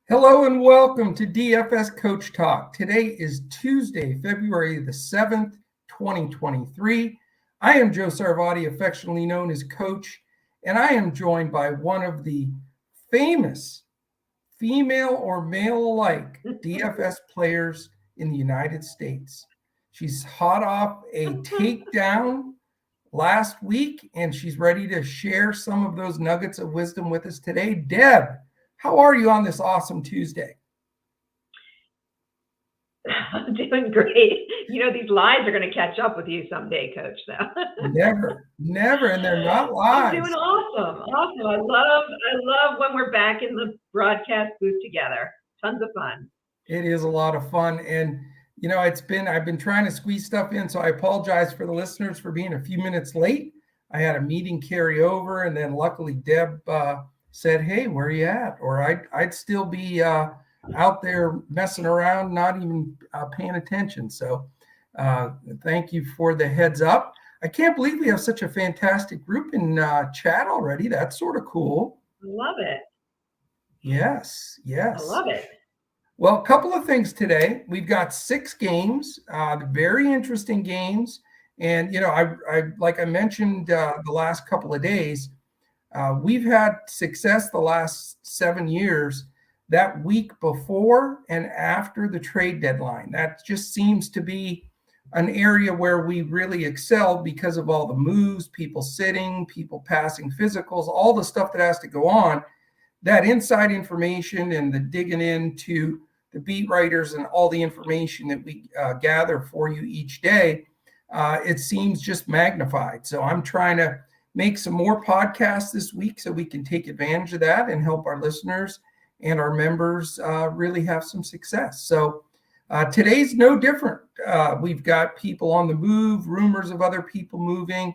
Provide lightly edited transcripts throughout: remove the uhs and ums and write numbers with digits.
Hello and welcome to DFS Coach Talk. Today is Tuesday, February the 7th, 2023. I am Joe Sarvati, affectionately known as Coach, and I am joined by one of the famous female or male alike DFS players in the United States. She's hot off a takedown last week, and she's ready to share some of those nuggets of wisdom with us today. Deb, how are you on this awesome Tuesday? I'm doing great. You know, these lies are going to catch up with you someday, Coach, though. Never, and they're not lies. I'm doing awesome. I love when we're back in the broadcast booth together. Tons of fun. It is a lot of fun, and you know, I've been trying to squeeze stuff in, so I apologize for the listeners for being a few minutes late. I had a meeting carry over, and then luckily Deb said, "Hey, where are you at?" Or I'd still be out there messing around, not even paying attention. So thank you for the heads up. I can't believe we have such a fantastic group in chat already. That's sort of cool. Love it. Yes. I love it. Well, a couple of things today. We've got 6 games, very interesting games. And, you know, I like I mentioned the last couple of days, we've had success the last 7 years that week before and after the trade deadline. That just seems to be an area where we really excel because of all the moves, people sitting, people passing physicals, all the stuff that has to go on. That inside information and the digging into the beat writers and all the information that we gather for you each day, it seems just magnified. So I'm trying to make some more podcasts this week so we can take advantage of that and help our listeners and our members really have some success. So today's no different. We've got people on the move, rumors of other people moving.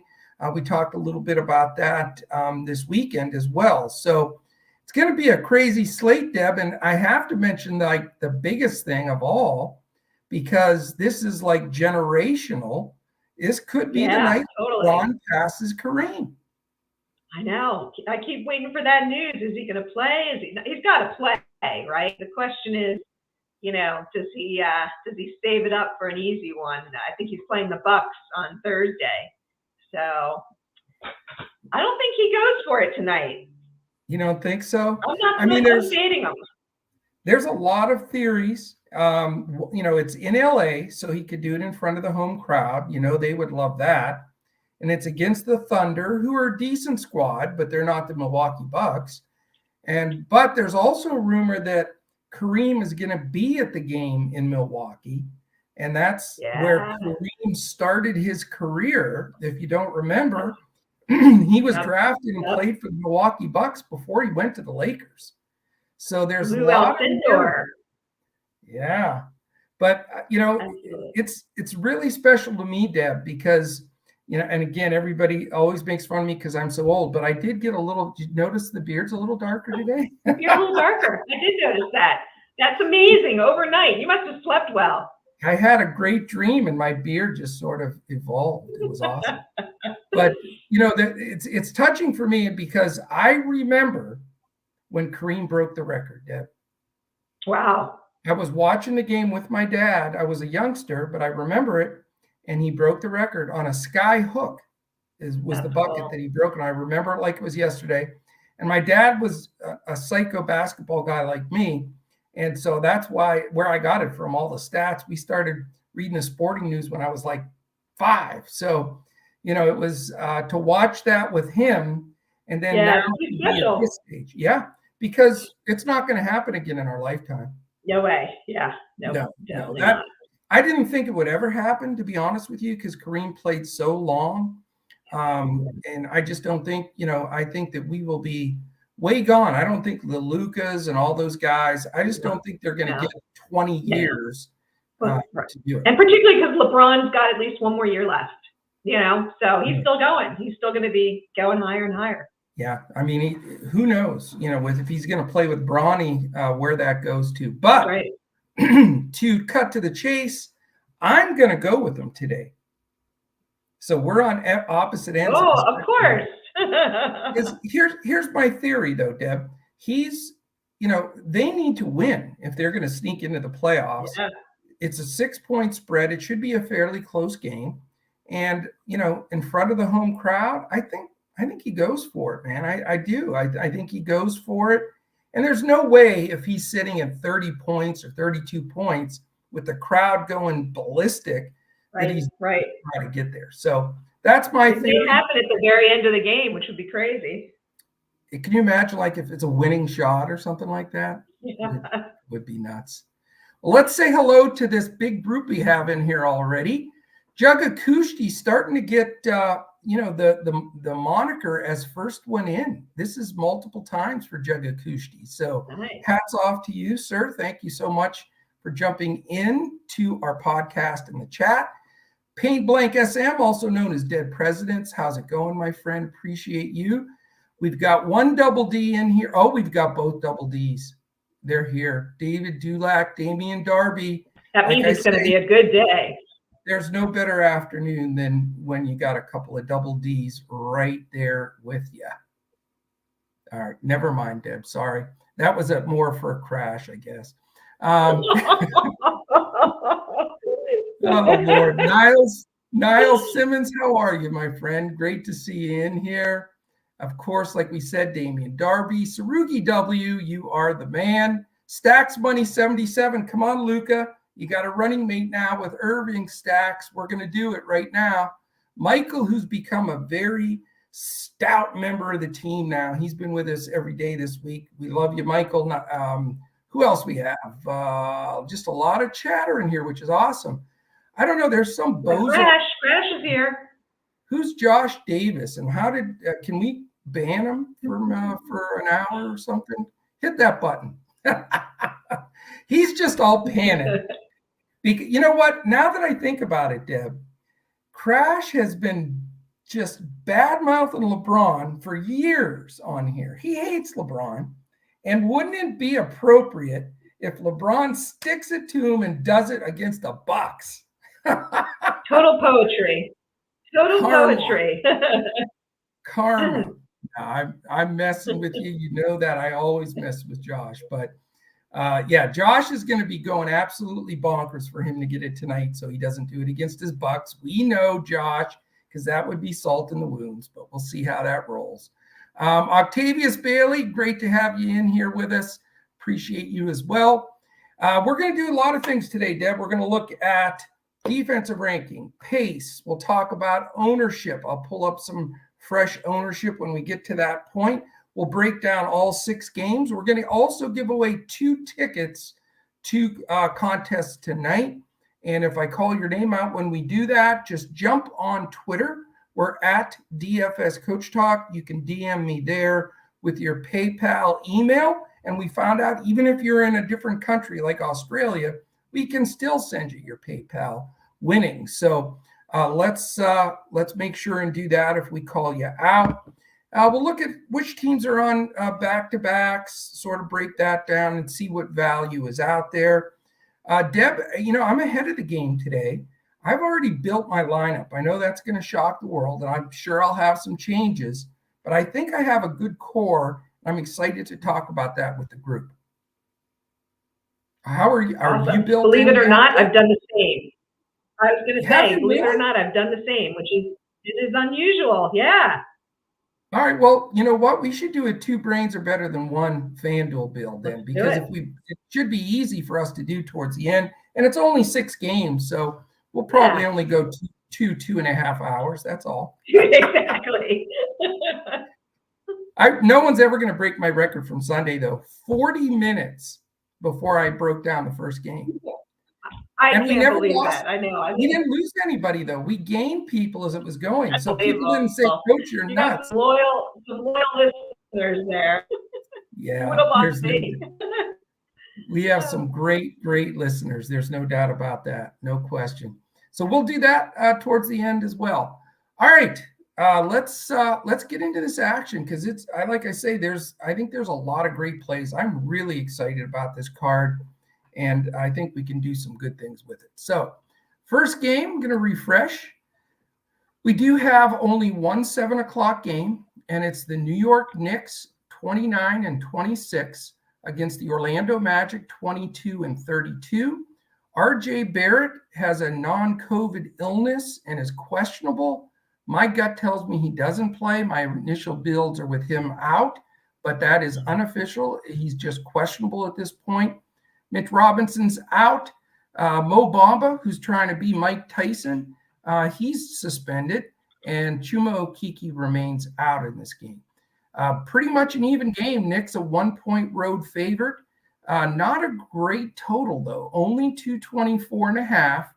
We talked a little bit about that this weekend as well. So it's going to be a crazy slate, Deb, and I have to mention like the biggest thing of all, because this is like generational. This could be the night Ron passes Kareem. I know. I keep waiting for that news. Is he going to play? He's got to play, right? The question is, you know, does he save it up for an easy one? I think he's playing the Bucks on Thursday, so I don't think he goes for it tonight. You don't think so? I mean, there's a lot of theories. You know, it's in LA, so he could do it in front of the home crowd. You know, they would love that. And it's against the Thunder, who are a decent squad, but they're not the Milwaukee Bucks. But there's also a rumor that Kareem is going to be at the game in Milwaukee. And that's where Kareem started his career. If you don't remember, he was drafted and played for the Milwaukee Bucks before he went to the Lakers. So there's a lot of yeah. But you know, it's really special to me, Deb, because you know, and again, everybody always makes fun of me because I'm so old, but I did get a little, did you notice the beard's a little darker today? You're a little darker. I did notice that. That's amazing. Overnight. You must have slept well. I had a great dream and my beard just sort of evolved. It was awesome. But, you know, it's touching for me because I remember when Kareem broke the record, Deb. Wow. I was watching the game with my dad. I was a youngster, but I remember it. And he broke the record on a sky hook. Was the bucket that he broke. And I remember it like it was yesterday. And my dad was a psycho basketball guy like me. And so that's where I got it from, all the stats. We started reading the sporting news when I was like 5. So, you know, it was to watch that with him. And then now to be at this stage. Yeah, because it's not going to happen again in our lifetime. No way. Yeah. No. I didn't think it would ever happen, to be honest with you, because Kareem played so long. And I just don't think, you know, I think that we will be way gone. I don't think the Lucas and all those guys, I just don't think they're going to get 20 years to do it. And particularly because LeBron's got at least one more year left, you know, so he's still going. He's still going to be going higher and higher. Yeah. I mean, who knows, you know, if he's going to play with Bronny, where that goes to. But to cut to the chase, I'm going to go with them today. So we're on opposite ends. Oh, of course. Here's my theory, though, Deb. He's they need to win if they're going to sneak into the playoffs. Yeah. It's a 6-point spread. It should be a fairly close game. And, in front of the home crowd, I think he goes for it, man. I do. I think he goes for it. And there's no way if he's sitting at 30 points or 32 points with the crowd going ballistic that he's trying to get there. So that's my thing. It may happen at the very end of the game, which would be crazy. Can you imagine, like, if it's a winning shot or something like that? Yeah. It would be nuts. Well, let's say hello to this big group we have in here already. Jagakushti starting to get the moniker as first one in. This is multiple times for Jagakushti. So hats off to you, sir. Thank you so much for jumping in to our podcast in the chat. Paint Blank SM, also known as Dead Presidents. How's it going, my friend? Appreciate you. We've got one double D in here. Oh, we've got both double Ds. They're here. David Dulac, Damian Darby. That means it's going to be a good day. There's no better afternoon than when you got a couple of double Ds right there with you. All right, never mind, Deb. Sorry. That was more for a crash, I guess. Oh, Lord. Niles Simmons, how are you, my friend? Great to see you in here. Of course, like we said, Damian Darby, Sarugi W, you are the man. Stacks Money 77, come on, Luca. You got a running mate now with Irving Stacks. We're going to do it right now. Michael, who's become a very stout member of the team now. He's been with us every day this week. We love you, Michael. Who else we have? Just a lot of chatter in here, which is awesome. I don't know. There's some bozo. Crash is here. Who's Josh Davis, and how did can we ban him for an hour or something? Hit that button. He's just all panicked. You know what? Now that I think about it, Deb, Crash has been just bad-mouthing LeBron for years on here. He hates LeBron. And wouldn't it be appropriate if LeBron sticks it to him and does it against the Bucks? Total poetry. Total poetry. Karma. No, I'm messing with you. You know that. I always mess with Josh. But, Josh is going to be going absolutely bonkers for him to get it tonight so he doesn't do it against his Bucks. We know, Josh, because that would be salt in the wounds. But we'll see how that rolls. Octavius Bailey, great to have you in here with us. Appreciate you as well. We're going to do a lot of things today, Deb. We're going to look at defensive ranking, pace. We'll talk about ownership. I'll pull up some fresh ownership when we get to that point. We'll break down all 6 games. We're going to also give away 2 tickets to contests tonight. And if I call your name out when we do that, just jump on Twitter. We're at DFS Coach Talk. You can DM me there with your PayPal email. And we found out even if you're in a different country like Australia, we can still send you your PayPal winnings. So let's make sure and do that if we call you out. We'll look at which teams are on back-to-backs, sort of break that down and see what value is out there. Deb, I'm ahead of the game today. I've already built my lineup. I know that's going to shock the world, and I'm sure I'll have some changes, but I think I have a good core. I'm excited to talk about that with the group. How are you? Are you built? Believe it or not, I've done the same. I was going to say, believe it or not, I've done the same, it is unusual. Yeah. All right. Well, you know what? We should do it 2 brains are better than 1 FanDuel build then, because it should be easy for us to do towards the end, and it's only 6 games, so we'll probably only go 2.5 hours. That's all. Exactly. No one's ever going to break my record from Sunday, though. 40 minutes before I broke down the first game. I can't believe that. I know. We didn't lose anybody, though. We gained people as it was going. So people didn't say, Coach, you're nuts. Some loyal listeners there. Yeah. We have some great listeners. There's no doubt about that. No question. So we'll do that towards the end as well. All right. Let's get into this action because like I say, I think there's a lot of great plays. I'm really excited about this card, and I think we can do some good things with it. So first game, I'm going to refresh. We do have only one 7 o'clock game, and it's the New York Knicks 29-26 against the Orlando Magic, 22-32. RJ Barrett has a non-COVID illness and is questionable. My gut tells me he doesn't play. My initial builds are with him out, but that is unofficial. He's just questionable at this point. Mitch Robinson's out. Mo Bamba, who's trying to be Mike Tyson, he's suspended, and Chuma Okeke remains out in this game. Pretty much an even game. Knicks a 1-point road favorite. Not a great total, though. Only 224.5,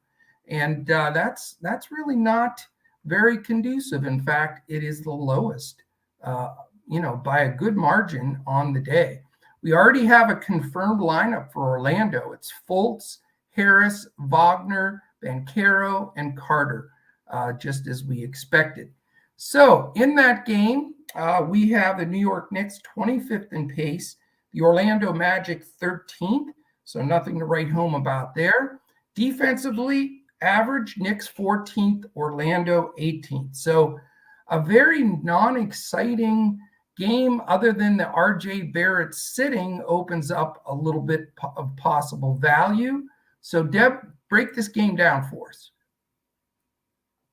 and that's really not very conducive. In fact, it is the lowest, by a good margin on the day. We already have a confirmed lineup for Orlando. It's Fultz, Harris, Wagner, Banchero, and Carter, just as we expected. So in that game, we have the New York Knicks 25th in pace, the Orlando Magic 13th, so nothing to write home about there. Defensively, average, Knicks 14th, Orlando 18th. So a very non-exciting game other than the RJ Barrett sitting opens up a little bit of possible value. So Deb, break this game down for us.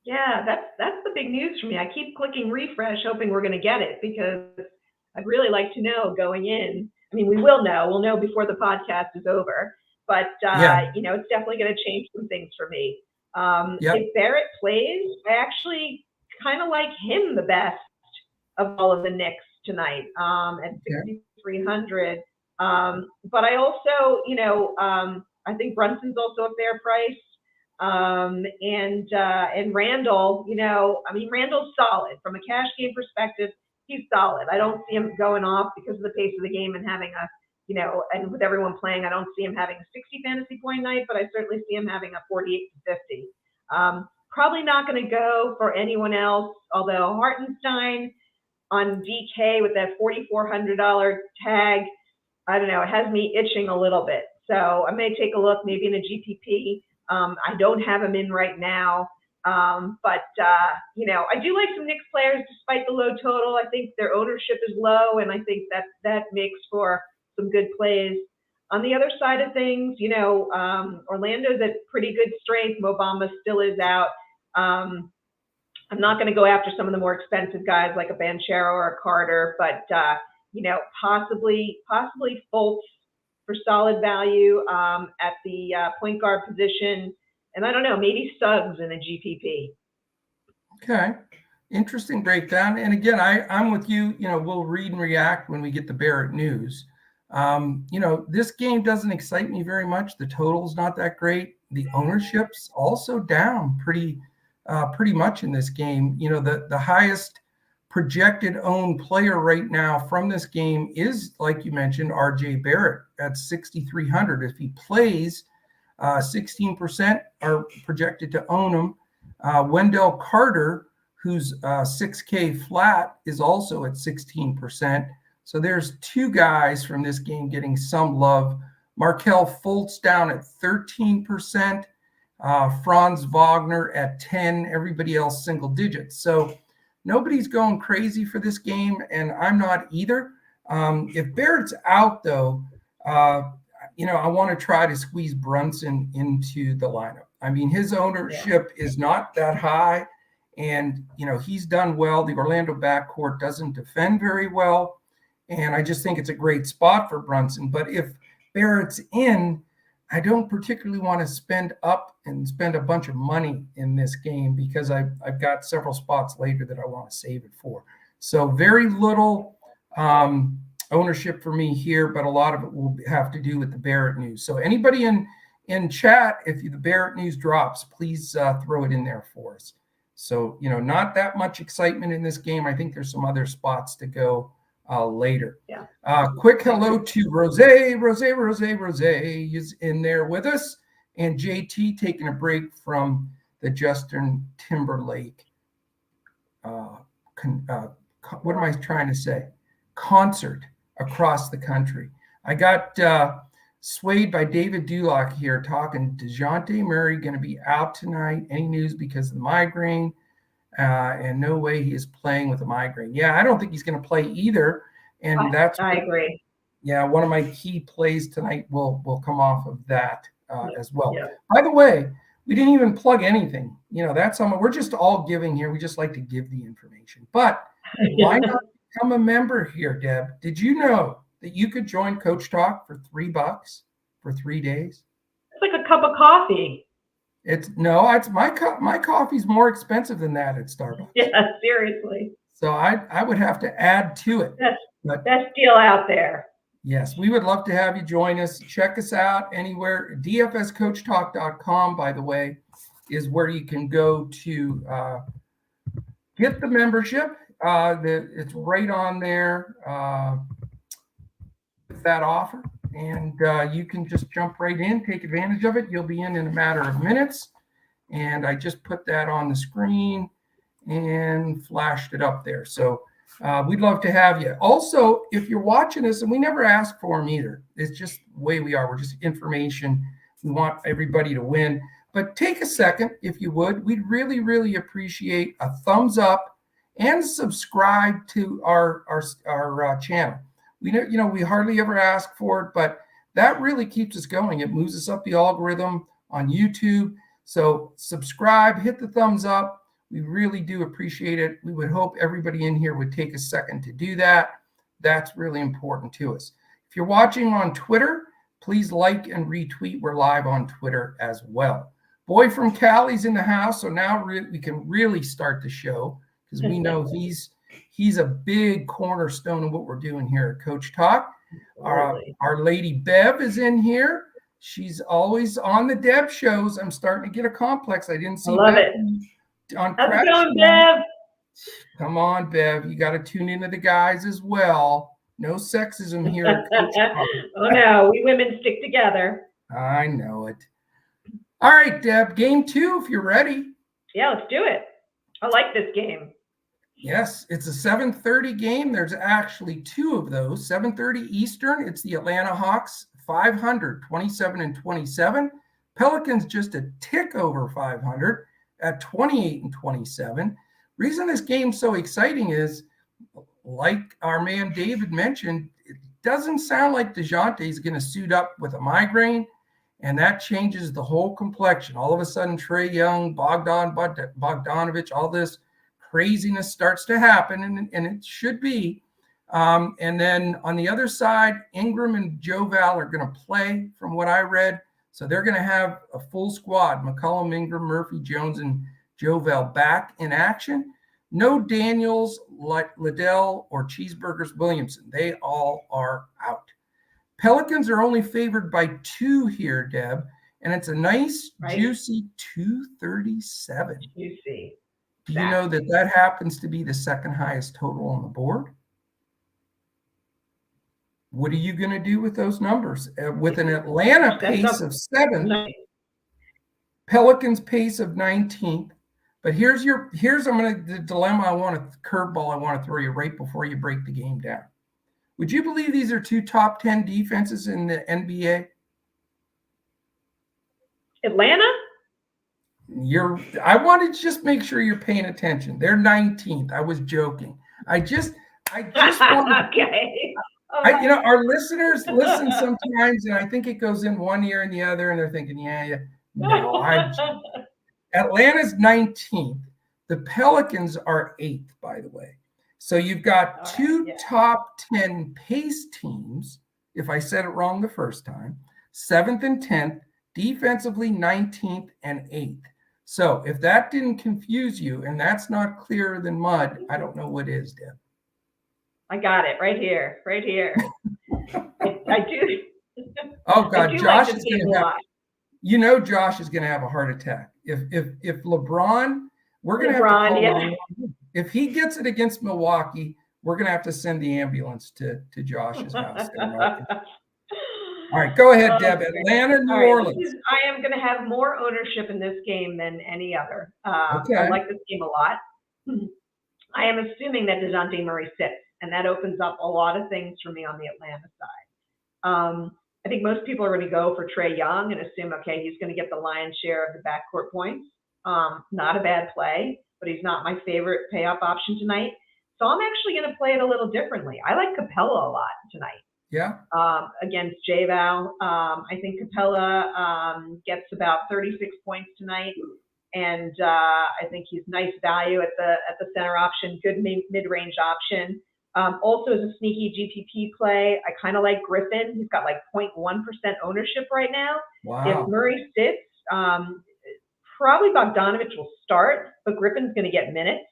Yeah, that's the big news for me. I keep clicking refresh, hoping we're going to get it, because I'd really like to know going in. I mean, we will know. We'll know before the podcast is over. But, it's definitely going to change some things for me. If Barrett plays, I actually kind of like him the best of all of the Knicks tonight at 6,300. But I also, I think Brunson's also a fair price. And Randall, Randall's solid from a cash game perspective. He's solid. I don't see him going off because of the pace of the game and having and with everyone playing, I don't see him having a 60 fantasy point night, but I certainly see him having a 48 to 50. Probably not going to go for anyone else, although Hartenstein on DK with that $4,400 tag, I don't know, it has me itching a little bit. So I may take a look maybe in a GPP. I don't have him in right now. But I do like some Knicks players despite the low total. I think their ownership is low, and I think that makes for some good plays. On the other side of things, Orlando's at pretty good strength. Mo Bamba still is out. I'm not going to go after some of the more expensive guys like a Banchero or a Carter, but possibly Fultz for solid value at the point guard position. And I don't know, maybe Suggs in a GPP. Okay. Interesting breakdown. And again, I'm with you. We'll read and react when we get the Barrett news. This game doesn't excite me very much. The total's not that great. The ownership's also down pretty much in this game. The highest projected owned player right now from this game is, like you mentioned, RJ Barrett at 6,300. If he plays, 16% are projected to own him. Wendell Carter, who's 6K flat, is also at 16%. So there's two guys from this game getting some love. Markelle Fultz down at 13%, Franz Wagner at 10%, everybody else single digits. So nobody's going crazy for this game, and I'm not either. If Barrett's out, though, I want to try to squeeze Brunson into the lineup. I mean, his ownership is not that high, and, he's done well. The Orlando backcourt doesn't defend very well, and I just think it's a great spot for Brunson. But if Barrett's in, I don't particularly want to spend a bunch of money in this game because I've got several spots later that I want to save it for. So very little ownership for me here, but a lot of it will have to do with the Barrett news. So anybody in chat, if the Barrett news drops, please throw it in there for us. So, not that much excitement in this game. I think there's some other spots to go later. Yeah. Quick hello to Rose is in there with us, and JT taking a break from the Justin Timberlake. What am I trying to say? Concert across the country. I got swayed by David Dulock here talking DeJounte Murray going to be out tonight. Any news because of the migraine? And no way he is playing with a migraine. Yeah, I don't think he's going to play either. And I agree. Yeah, one of my key plays tonight will come off of that as well. Yeah. By the way, we didn't even plug anything. That's something we're just all giving here. We just like to give the information. But why not become a member here, Deb? Did you know that you could join Coach Talk for $3 for 3 days? It's like a cup of coffee. It's my coffee's more expensive than that at Starbucks. Yeah, seriously. So I would have to add to it. Best deal out there. Yes, we would love to have you join us. Check us out anywhere. DFSCoachTalk.com, by the way, is where you can go to get the membership. It's right on there with that offer. And you can just jump right in, take advantage of it. You'll be in a matter of minutes. And I just put that on the screen and flashed it up there. So we'd love to have you. Also, if you're watching us, and we never ask for them either, it's just the way we are. We're just information. We want everybody to win. But take a second, if you would. We'd really, really appreciate a thumbs up and subscribe to our channel. We hardly ever ask for it, but that really keeps us going. It moves us up the algorithm on YouTube. So subscribe, hit the thumbs up. We really do appreciate it. We would hope everybody in here would take a second to do that. That's really important to us. If you're watching on Twitter, please like and retweet. We're live on Twitter as well. Boy from Cali's in the house, so now we can really start the show because we know he's a big cornerstone of what we're doing here at Coach Talk. Our lady Bev is in here. She's always on the Deb shows. I'm starting to get a complex. I didn't see Love Bev it. on How's Crash. it going, Bev? Come on, Bev. You got to tune into the guys as well. No sexism here at Coach Talk. Oh, no. We women stick together. I know it. All right, Deb. Game 2, if you're ready. Yeah, let's do it. I like this game. Yes, it's a 7:30 game. There's actually 2 of those. 7:30 Eastern. It's the Atlanta Hawks 500, 27-27. Pelicans just a tick over 500 at 28-27. Reason this game's so exciting is, like our man David mentioned, it doesn't sound like DeJounte is going to suit up with a migraine, and that changes the whole complexion. All of a sudden, Trae Young, Bogdanovich, all this craziness starts to happen, and it should be. And then on the other side, Ingram and Joe Val are going to play, from what I read. So they're going to have a full squad: McCollum, Ingram, Murphy, Jones, and Joe Val back in action. No Daniels, Liddell, or Cheeseburgers Williamson. They all are out. Pelicans are only favored by 2 here, Deb, and it's a nice, juicy 237. Juicy. Do you know that happens to be the second highest total on the board? What are you going to do with those numbers? With an Atlanta pace of 7th, Pelicans pace of 19th. But here's the dilemma curveball I want to throw you right before you break the game down. Would you believe these are 2 top 10 defenses in the NBA? Atlanta? I want to just make sure you're paying attention. They're 19th. I was joking. I just want okay. Our listeners listen sometimes, and I think it goes in one ear and the other, and they're thinking, no, Atlanta's 19th. The Pelicans are 8th, by the way. So you've got 2 top 10 pace teams, if I said it wrong the first time, 7th and 10th, defensively 19th and 8th. So if that didn't confuse you, and that's not clearer than mud, I don't know what is, Deb. I got it right here. I do. Oh God, Josh is going to have. Josh is going to have a heart attack if LeBron. We're going to have to call if he gets it against Milwaukee, we're going to have to send the ambulance to Josh's house. All right, go ahead, Deb. Atlanta, New Orleans. I am going to have more ownership in this game than any other. Okay. I like this game a lot. I am assuming that DeJounte Murray sits, and that opens up a lot of things for me on the Atlanta side. I think most people are going to go for Trae Young and assume, okay, he's going to get the lion's share of the backcourt points. Not a bad play, but he's not my favorite pay-up option tonight. So I'm actually going to play it a little differently. I like Capella a lot tonight. Yeah. Against JVal. I think Capella gets about 36 points tonight, and I think he's nice value at the center option, good mid-range option. Also as a sneaky GPP play, I kind of like Griffin. He's got like 0.1% ownership right now. Wow. If Murray sits, probably Bogdanovich will start, but Griffin's going to get minutes,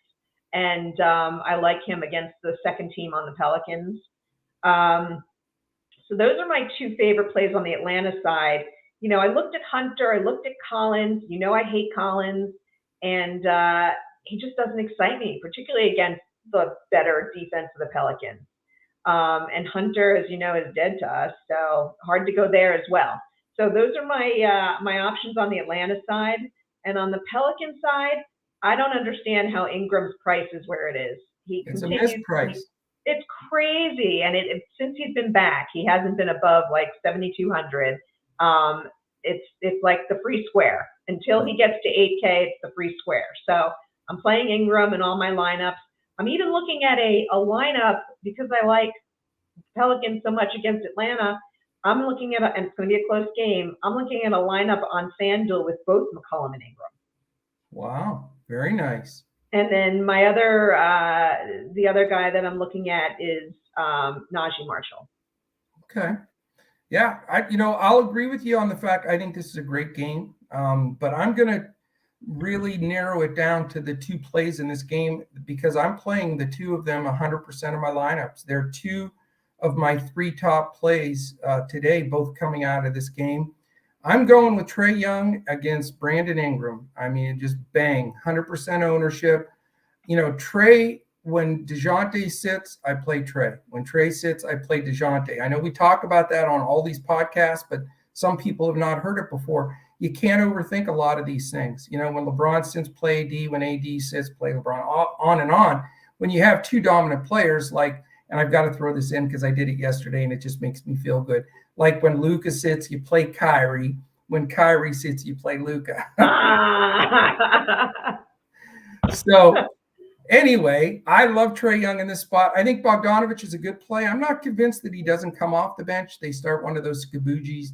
and I like him against the second team on the Pelicans. So those are my two favorite plays on the Atlanta side. You know, I looked at Hunter, I looked at Collins. You know, I hate Collins, and he just doesn't excite me, particularly against the better defense of the Pelicans. And Hunter, as you know, is dead to us, so hard to go there as well. So those are my my options on the Atlanta side. And on the Pelican side, I don't understand how Ingram's price is where it is. It's a misprice. It's crazy, and since he's been back, he hasn't been above like 7,200. It's like the free square until he gets to 8K. It's the free square. So I'm playing Ingram in all my lineups. I'm even looking at a lineup because I like Pelicans so much against Atlanta. I'm looking at and it's going to be a close game. I'm looking at a lineup on FanDuel with both McCollum and Ingram. Wow, very nice. And then my other, the other guy that I'm looking at is Najee Marshall. Okay. Yeah, I'll agree with you on the fact I think this is a great game. But I'm going to really narrow it down to the two plays in this game because I'm playing the two of them 100% of my lineups. They're two of my three top plays today, both coming out of this game. I'm going with Trae Young against Brandon Ingram. I mean, just bang, 100% ownership. You know, Trae, when DeJounte sits, I play Trae. When Trae sits, I play DeJounte. I know we talk about that on all these podcasts, but some people have not heard it before. You can't overthink a lot of these things. You know, when LeBron sits, play AD. When AD sits, play LeBron, on and on. When you have two dominant players, like, and I've got to throw this in because I did it yesterday and it just makes me feel good. Like when Luka sits, you play Kyrie. When Kyrie sits, you play Luka. So anyway, I love Trae Young in this spot. I think Bogdanovich is a good play. I'm not convinced that he doesn't come off the bench. They start one of those Skabuji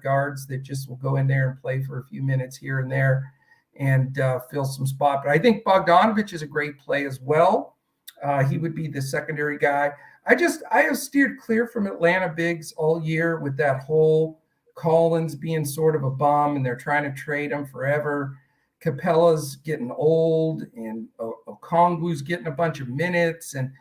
guards that just will go in there and play for a few minutes here and there and fill some spot. But I think Bogdanovich is a great play as well. He would be the secondary guy. I have steered clear from Atlanta bigs all year with that whole Collins being sort of a bum and they're trying to trade him forever. Capella's getting old and Okongwu's getting a bunch of minutes. And,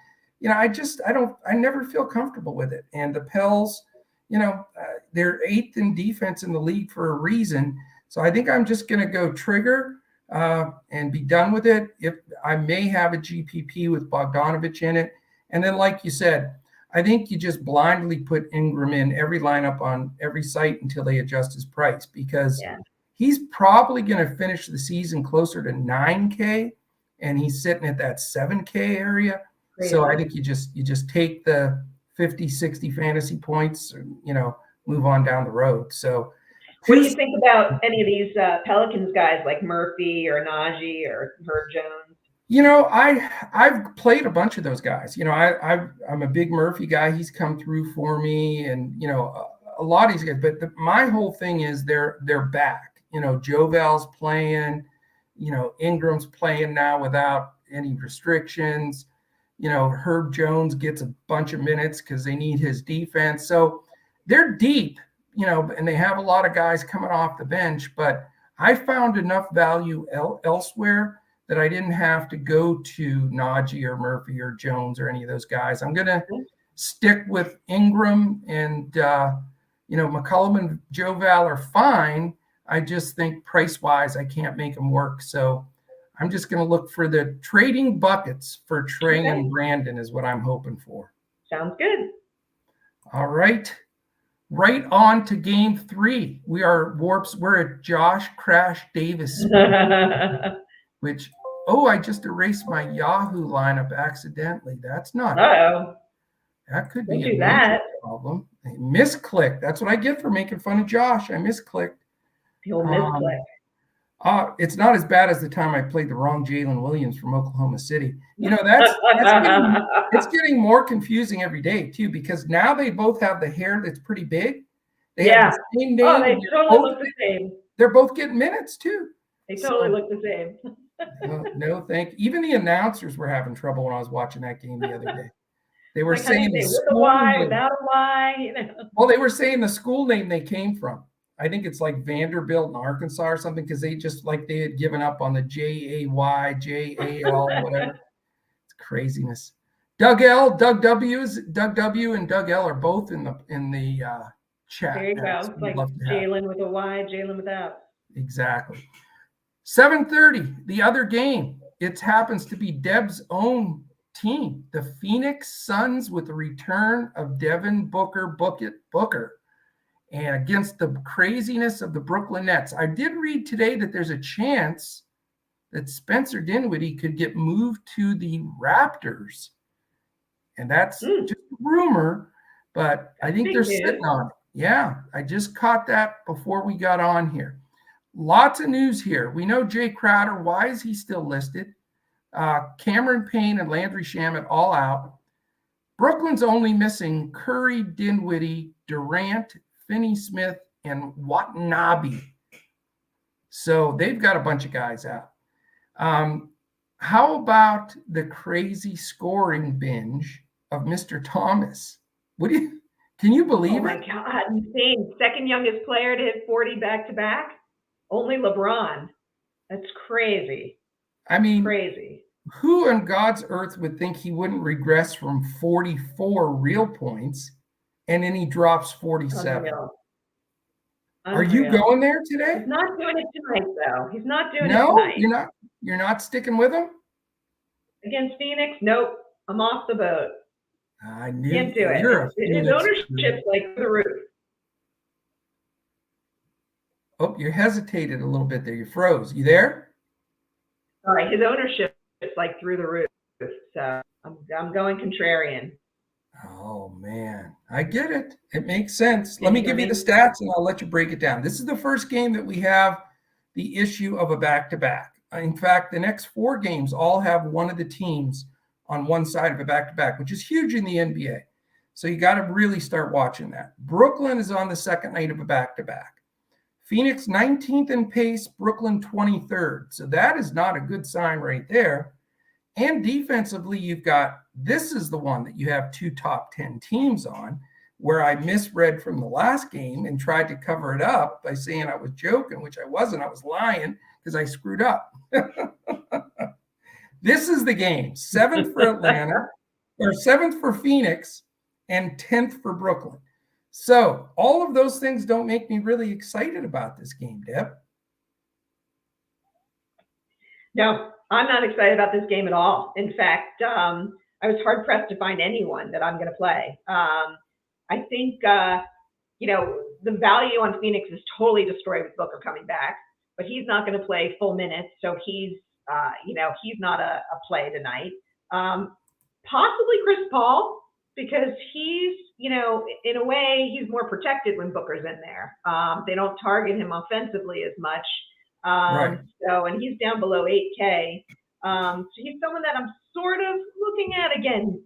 you know, I never feel comfortable with it. And the Pels, you know, they're 8th in defense in the league for a reason. So I think I'm just going to go trigger and be done with it. If I may have a GPP with Bogdanovich in it. And then, like you said, I think you just blindly put Ingram in every lineup on every site until they adjust his price because he's probably going to finish the season closer to 9K and he's sitting at that 7K area. Great. So I think you just take the 50, 60 fantasy points, you know, move on down the road. So what do you think about any of these Pelicans guys like Murphy or Najee or Herb Jones? You know, I've played a bunch of those guys. You know, I'm a big Murphy guy. He's come through for me, and you know, a lot of these guys. But my whole thing is they're back. You know, JoVal's playing. You know, Ingram's playing now without any restrictions. You know, Herb Jones gets a bunch of minutes because they need his defense. So they're deep. You know, and they have a lot of guys coming off the bench. But I found enough value elsewhere that I didn't have to go to Najee or Murphy or Jones or any of those guys. I'm going to stick with Ingram and, you know, McCollum and JoVal are fine. I just think price-wise, I can't make them work. So I'm just going to look for the trading buckets for Trae and Brandon is what I'm hoping for. Sounds good. All right. Right on to game 3. We're at Josh Crash Davis. Which, I just erased my Yahoo lineup accidentally. That's not. Uh-oh. That could be a problem. I misclicked. That's what I get for making fun of Josh. I misclicked. You'll misclick. It's not as bad as the time I played the wrong Jalen Williams from Oklahoma City. You know, it's getting more confusing every day too, because now they both have the hair that's pretty big. They have the same name. Oh, they totally look the same. They're both getting minutes too. They totally look the same. No, thank you. Even the announcers were having trouble when I was watching that game the other day. They were saying the with a Y, without a Y. You know? Well, they were saying the school name they came from. I think it's like Vanderbilt in Arkansas or something, because they just like they had given up on the J-A-Y, J-A-L, whatever. It's craziness. Doug L, Doug W, and Doug L are both in the chat. There you go. It's like Jalen with a Y, Jalen without. Exactly. 7:30, the other game. It happens to be Deb's own team, the Phoenix Suns, with the return of Devin Booker, and against the craziness of the Brooklyn Nets. I did read today that there's a chance that Spencer Dinwiddie could get moved to the Raptors. And that's just a rumor, but I think they're sitting on it. Yeah, I just caught that before we got on here. Lots of news here. We know Jay Crowder. Why is he still listed? Cameron Payne and Landry Shamet all out. Brooklyn's only missing Curry, Dinwiddie, Durant, Finney-Smith, and Watanabe. So they've got a bunch of guys out. How about the crazy scoring binge of Mr. Thomas? Can you believe it? Oh my God, insane. Second youngest player to hit 40 back-to-back? Only LeBron. That's crazy. I mean, crazy. Who on God's earth would think he wouldn't regress from 44 real points and then he drops 47? Unreal. Are you going there today? He's not doing it tonight, though. He's not doing it tonight. No, you're not sticking with him? Against Phoenix? Nope. I'm off the boat. I knew. Can't do it. His ownership's like the roof. Oh, you hesitated a little bit there. You froze. You there? All right. His ownership is like through the roof. So I'm going contrarian. Oh, man. I get it. It makes sense. Let me give you the stats and I'll let you break it down. This is the first game that we have the issue of a back-to-back. In fact, the next 4 games all have one of the teams on one side of a back-to-back, which is huge in the NBA. So you got to really start watching that. Brooklyn is on the second night of a back-to-back. Phoenix 19th in pace, Brooklyn 23rd. So that is not a good sign right there. And defensively, you've got, this is the one that you have 2 top 10 teams on, where I misread from the last game and tried to cover it up by saying I was joking, which I wasn't. I was lying because I screwed up. This is the game. 7th for Atlanta, or 7th for Phoenix, and 10th for Brooklyn. So all of those things don't make me really excited about this game, Deb. No, I'm not excited about this game at all. In fact, I was hard-pressed to find anyone that I'm going to play. I think, the value on Phoenix is totally destroyed with Booker coming back, but he's not going to play full minutes, so he's not a play tonight. Possibly Chris Paul, because he's, in a way, he's more protected when Booker's in there. They don't target him offensively as much. Right. So, and he's down below 8K. So he's someone that I'm sort of looking at. Again,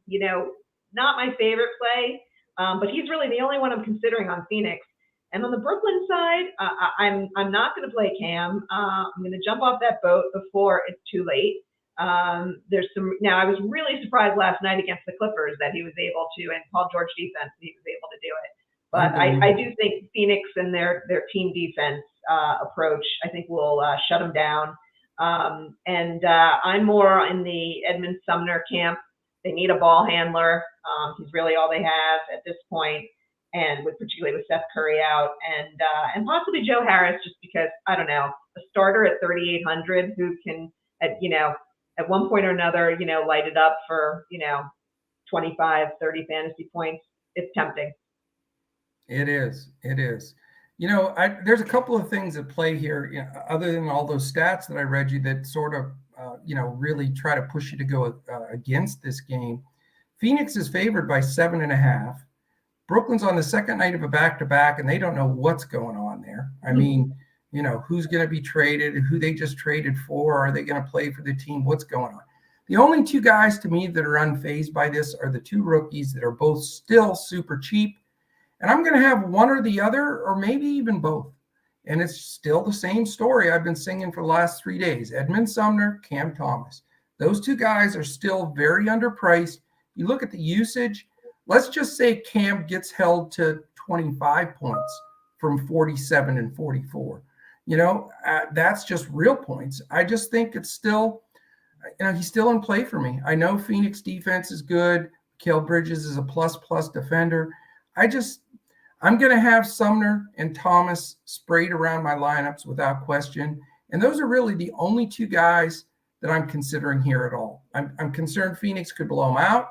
not my favorite play, but he's really the only one I'm considering on Phoenix. And on the Brooklyn side, I'm not going to play Cam. I'm going to jump off that boat before it's too late. Now I was really surprised last night against the Clippers that he was able to, and Paul George defense, he was able to do it. But I do think Phoenix and their team defense approach, I think will shut them down. And I'm more in the Edmund Sumner camp. They need a ball handler. He's really all they have at this point, and particularly with Seth Curry out, and possibly Joe Harris, just because, I don't know, a starter at 3,800 who can, at one point or another, light it up for, 25, 30 fantasy points. It's tempting. It is. There's a couple of things at play here, other than all those stats that I read you that sort of, really try to push you to go against this game. Phoenix is favored by 7.5. Brooklyn's on the second night of a back-to-back, and they don't know what's going on there. I mean, You know, who's going to be traded, who they just traded for, are they going to play for the team, what's going on? The only two guys to me that are unfazed by this are the two rookies that are both still super cheap. And I'm going to have one or the other, or maybe even both. And it's still the same story I've been singing for the last 3 days. Edmund Sumner, Cam Thomas. Those two guys are still very underpriced. You look at the usage, let's just say Cam gets held to 25 points from 47 and 44. You know, that's just real points. I just think it's still, you know, he's still in play for me. I know Phoenix defense is good. Mikal Bridges is a plus defender. I'm going to have Sumner and Thomas sprayed around my lineups without question. And those are really the only two guys that I'm considering here at all. I'm concerned Phoenix could blow them out.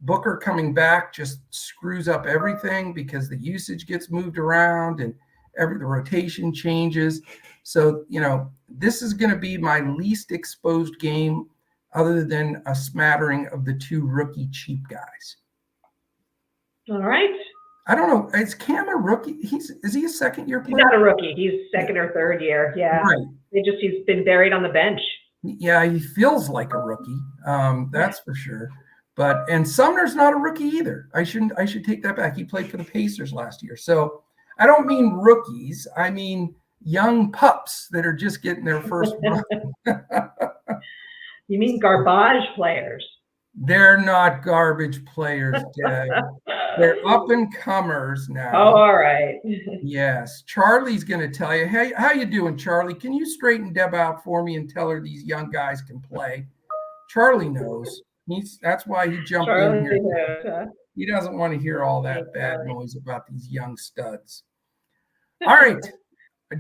Booker coming back just screws up everything because the usage gets moved around and the rotation changes. So, you know, this is going to be my least exposed game other than a smattering of the two rookie cheap guys. All right. I don't know. Is Cam a rookie? Is he a second-year player? He's not a rookie. He's second or third year. Yeah. Right. He's been buried on the bench. Yeah, he feels like a rookie. That's for sure. And Sumner's not a rookie either. I should take that back. He played for the Pacers last year. So I don't mean rookies. I mean young pups that are just getting their first run. You mean garbage players? They're not garbage players, Deb. They're up-and-comers now. Oh, all right. Yes. Charlie's going to tell you. Hey, how you doing, Charlie? Can you straighten Deb out for me and tell her these young guys can play? Charlie knows. That's why he jumped in here. Knows. He doesn't want to hear all that bad noise about these young studs. All right.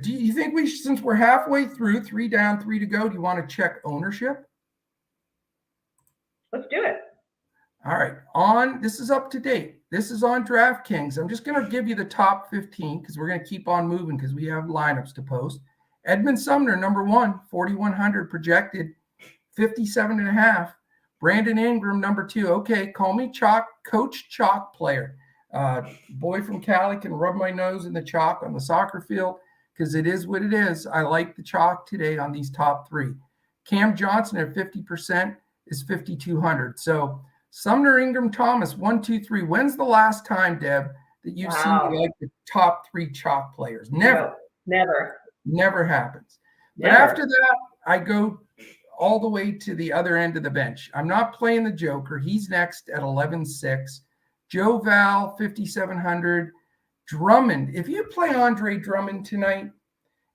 Do you think since we're halfway through, 3 down, 3 to go, do you want to check ownership? Let's do it. All right. This is up to date. This is on DraftKings. I'm just going to give you the top 15 because we're going to keep on moving because we have lineups to post. Edmund Sumner, number 1, 4,100 projected, 57.5. Brandon Ingram, number 2. Okay, call me Coach Chalk player. Boy from Cali can rub my nose in the chalk on the soccer field because it is what it is. I like the chalk today on these top 3. Cam Johnson at 50% is 5,200. So Sumner, Ingram, Thomas, 1, 2, 3. When's the last time, Deb, that you've seen like the top 3 chalk players? Never. No, never. Never happens. Never. But after that, I go all the way to the other end of the bench. I'm not playing the Joker. He's next at 11.6. Joe Val, 5,700. Drummond. If you play Andre Drummond tonight,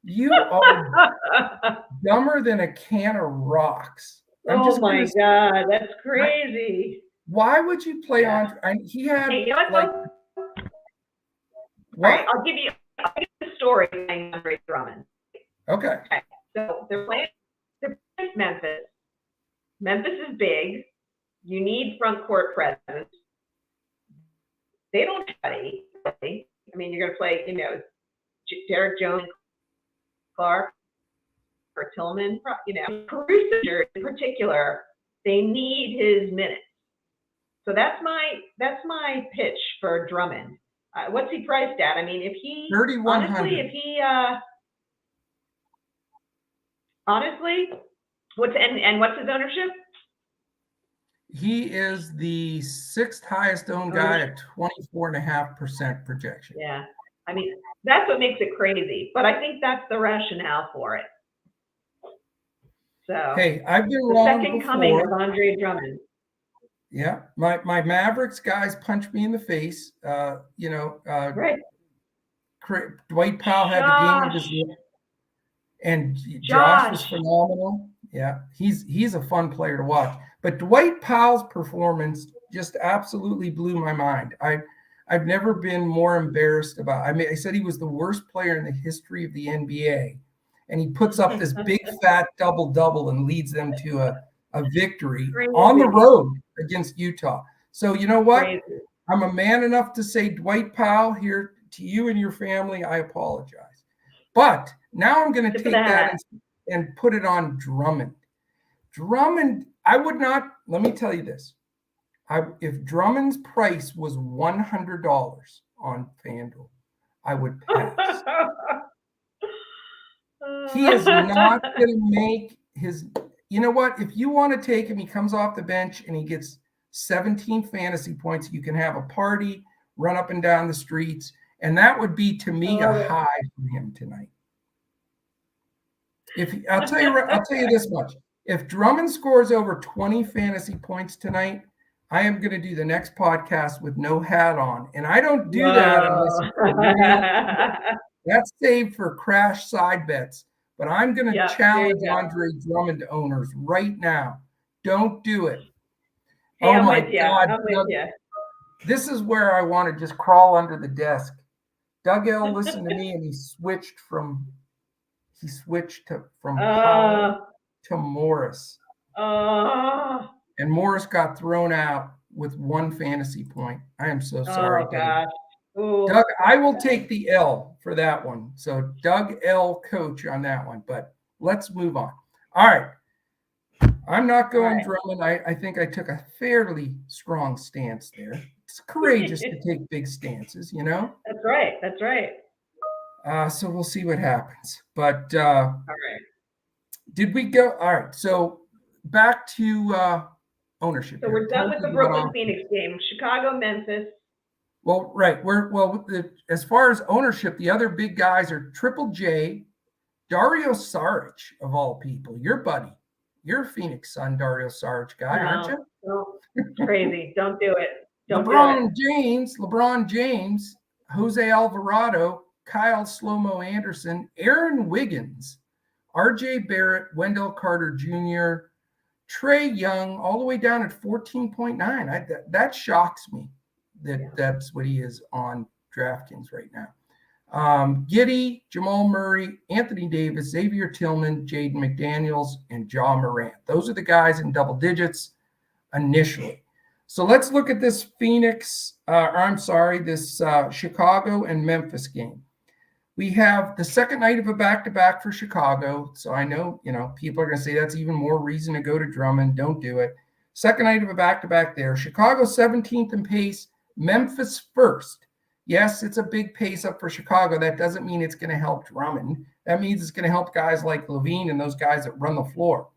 you are dumber than a can of rocks. Oh my God, that's crazy. Why would you play Andre? He had what? I'll give you the story playing Andre Drummond. Okay. So they're playing Memphis. Memphis is big. You need front court presence. They don't study. I mean, you're going to play, you know, Derek Jones, Clark, or Tillman. You know, Caruso in particular, they need his minutes. So that's my pitch for Drummond. What's he priced at? I mean, if he 3,100. Honestly, what's his ownership? He is the 6th highest owned guy at 24.5% projection. Yeah. I mean, that's what makes it crazy, but I think that's the rationale for it. So, hey, I've been wrong second before. coming of Andre Drummond. Yeah, my Mavericks guys punched me in the face. Right. Dwight Powell had the game of his life, and Josh was phenomenal. Yeah, he's a fun player to watch. But Dwight Powell's performance just absolutely blew my mind. I've never been more embarrassed about. I said he was the worst player in the history of the NBA, and he puts up this big fat double and leads them to a victory on the road against Utah. So you know what? I'm a man enough to say, Dwight Powell, here to you and your family, I apologize. But now I'm going to take that and put it on Drummond. Drummond, I would not, let me tell you this. If Drummond's price was $100 on FanDuel, I would pass. He is not going to make his. You know what? If you want to take him, he comes off the bench and he gets 17 fantasy points. You can have a party, run up and down the streets, and that would be to me a high for him tonight. I'll tell you this much: if Drummond scores over 20 fantasy points tonight, I am going to do the next podcast with no hat on, and I don't do that unless that's saved for crash side bets. But I'm going to challenge Andre Drummond owners right now. Don't do it. Hey, oh my God. I'm with you. This is where I want to just crawl under the desk. Doug L listened to me and he switched from Powell to Morris. And Morris got thrown out with 1 fantasy point. I am so sorry. Oh, gosh. Ooh. Doug, I will take the L for that one. So Doug L coach on that one, but let's move on. All right. I'm not going Drummond. I think I took a fairly strong stance there. It's courageous to take big stances, you know? That's right. That's right. So we'll see what happens. But all right. Did we go? All right. So back to ownership. So we're done with the Brooklyn Phoenix game. Chicago, Memphis. Well, right. As far as ownership, the other big guys are Triple J, Dario Saric, of all people. Your buddy. You're a Phoenix Sun, Dario Saric guy, aren't you? No, crazy. Don't do it. LeBron James, Jose Alvarado, Kyle Slow-Mo Anderson, Aaron Wiggins, RJ Barrett, Wendell Carter Jr., Trae Young, all the way down at 14.9. That shocks me that's what he is on DraftKings right now. Giddey, Jamal Murray, Anthony Davis, Xavier Tillman, Jaden McDaniels, and Ja Morant. Those are the guys in double digits initially. So let's look at this Chicago and Memphis game. We have the second night of a back-to-back for Chicago. So I know, people are going to say that's even more reason to go to Drummond. Don't do it. Second night of a back-to-back there. Chicago 17th in pace, Memphis first. Yes, it's a big pace up for Chicago. That doesn't mean it's going to help Drummond. That means it's going to help guys like Levine and those guys that run the floor.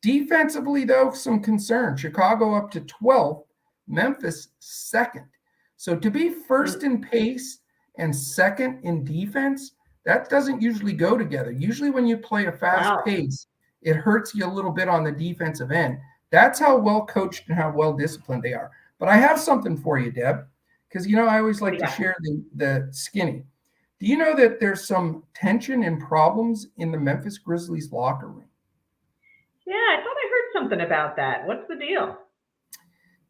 Defensively, though, some concern. Chicago up to 12th, Memphis second. So to be first in pace and second in defense, that doesn't usually go together. Usually when you play a fast pace, it hurts you a little bit on the defensive end. That's how well coached and how well disciplined they are. But I have something for you, Deb. Because, I always like to share the skinny. Do you know that there's some tension and problems in the Memphis Grizzlies locker room? Yeah, I thought I heard something about that. What's the deal?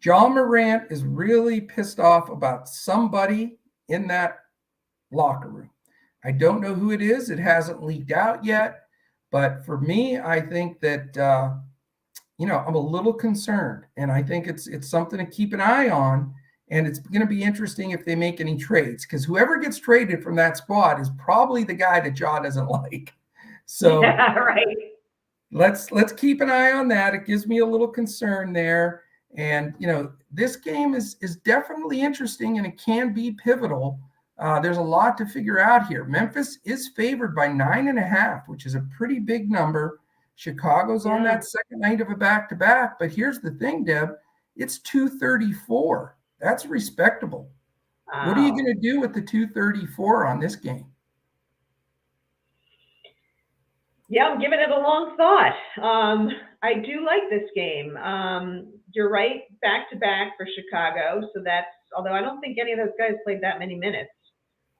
Ja Morant is really pissed off about somebody in that locker room. I don't know who it is. It hasn't leaked out yet. But for me, I think that, I'm a little concerned. And I think it's something to keep an eye on. And it's going to be interesting if they make any trades, because whoever gets traded from that squad is probably the guy that Ja doesn't like. So let's keep an eye on that. It gives me a little concern there. And, this game is definitely interesting and it can be pivotal. There's a lot to figure out here. Memphis is favored by 9.5, which is a pretty big number. Chicago's on that second night of a back-to-back. But here's the thing, Deb. It's 234. That's respectable. Wow. What are you going to do with the 234 on this game? Yeah, I'm giving it a long thought. I do like this game. You're right, back-to-back for Chicago. So that's, although I don't think any of those guys played that many minutes.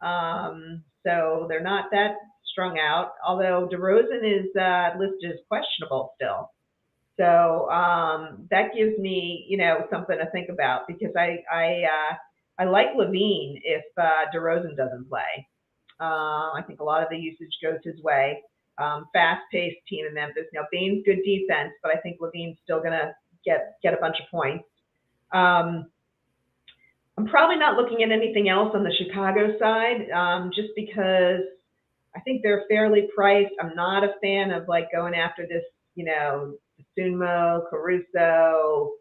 So they're not that strung out, although DeRozan is listed as questionable still. So that gives me, something to think about, because I like Levine if DeRozan doesn't play. I think a lot of the usage goes his way. Fast-paced team in Memphis. Now, Bane's good defense, but I think Levine's still going to get a bunch of points. I'm probably not looking at anything else on the Chicago side, just because I think they're fairly priced. I'm not a fan of going after this, Sunmo, Caruso,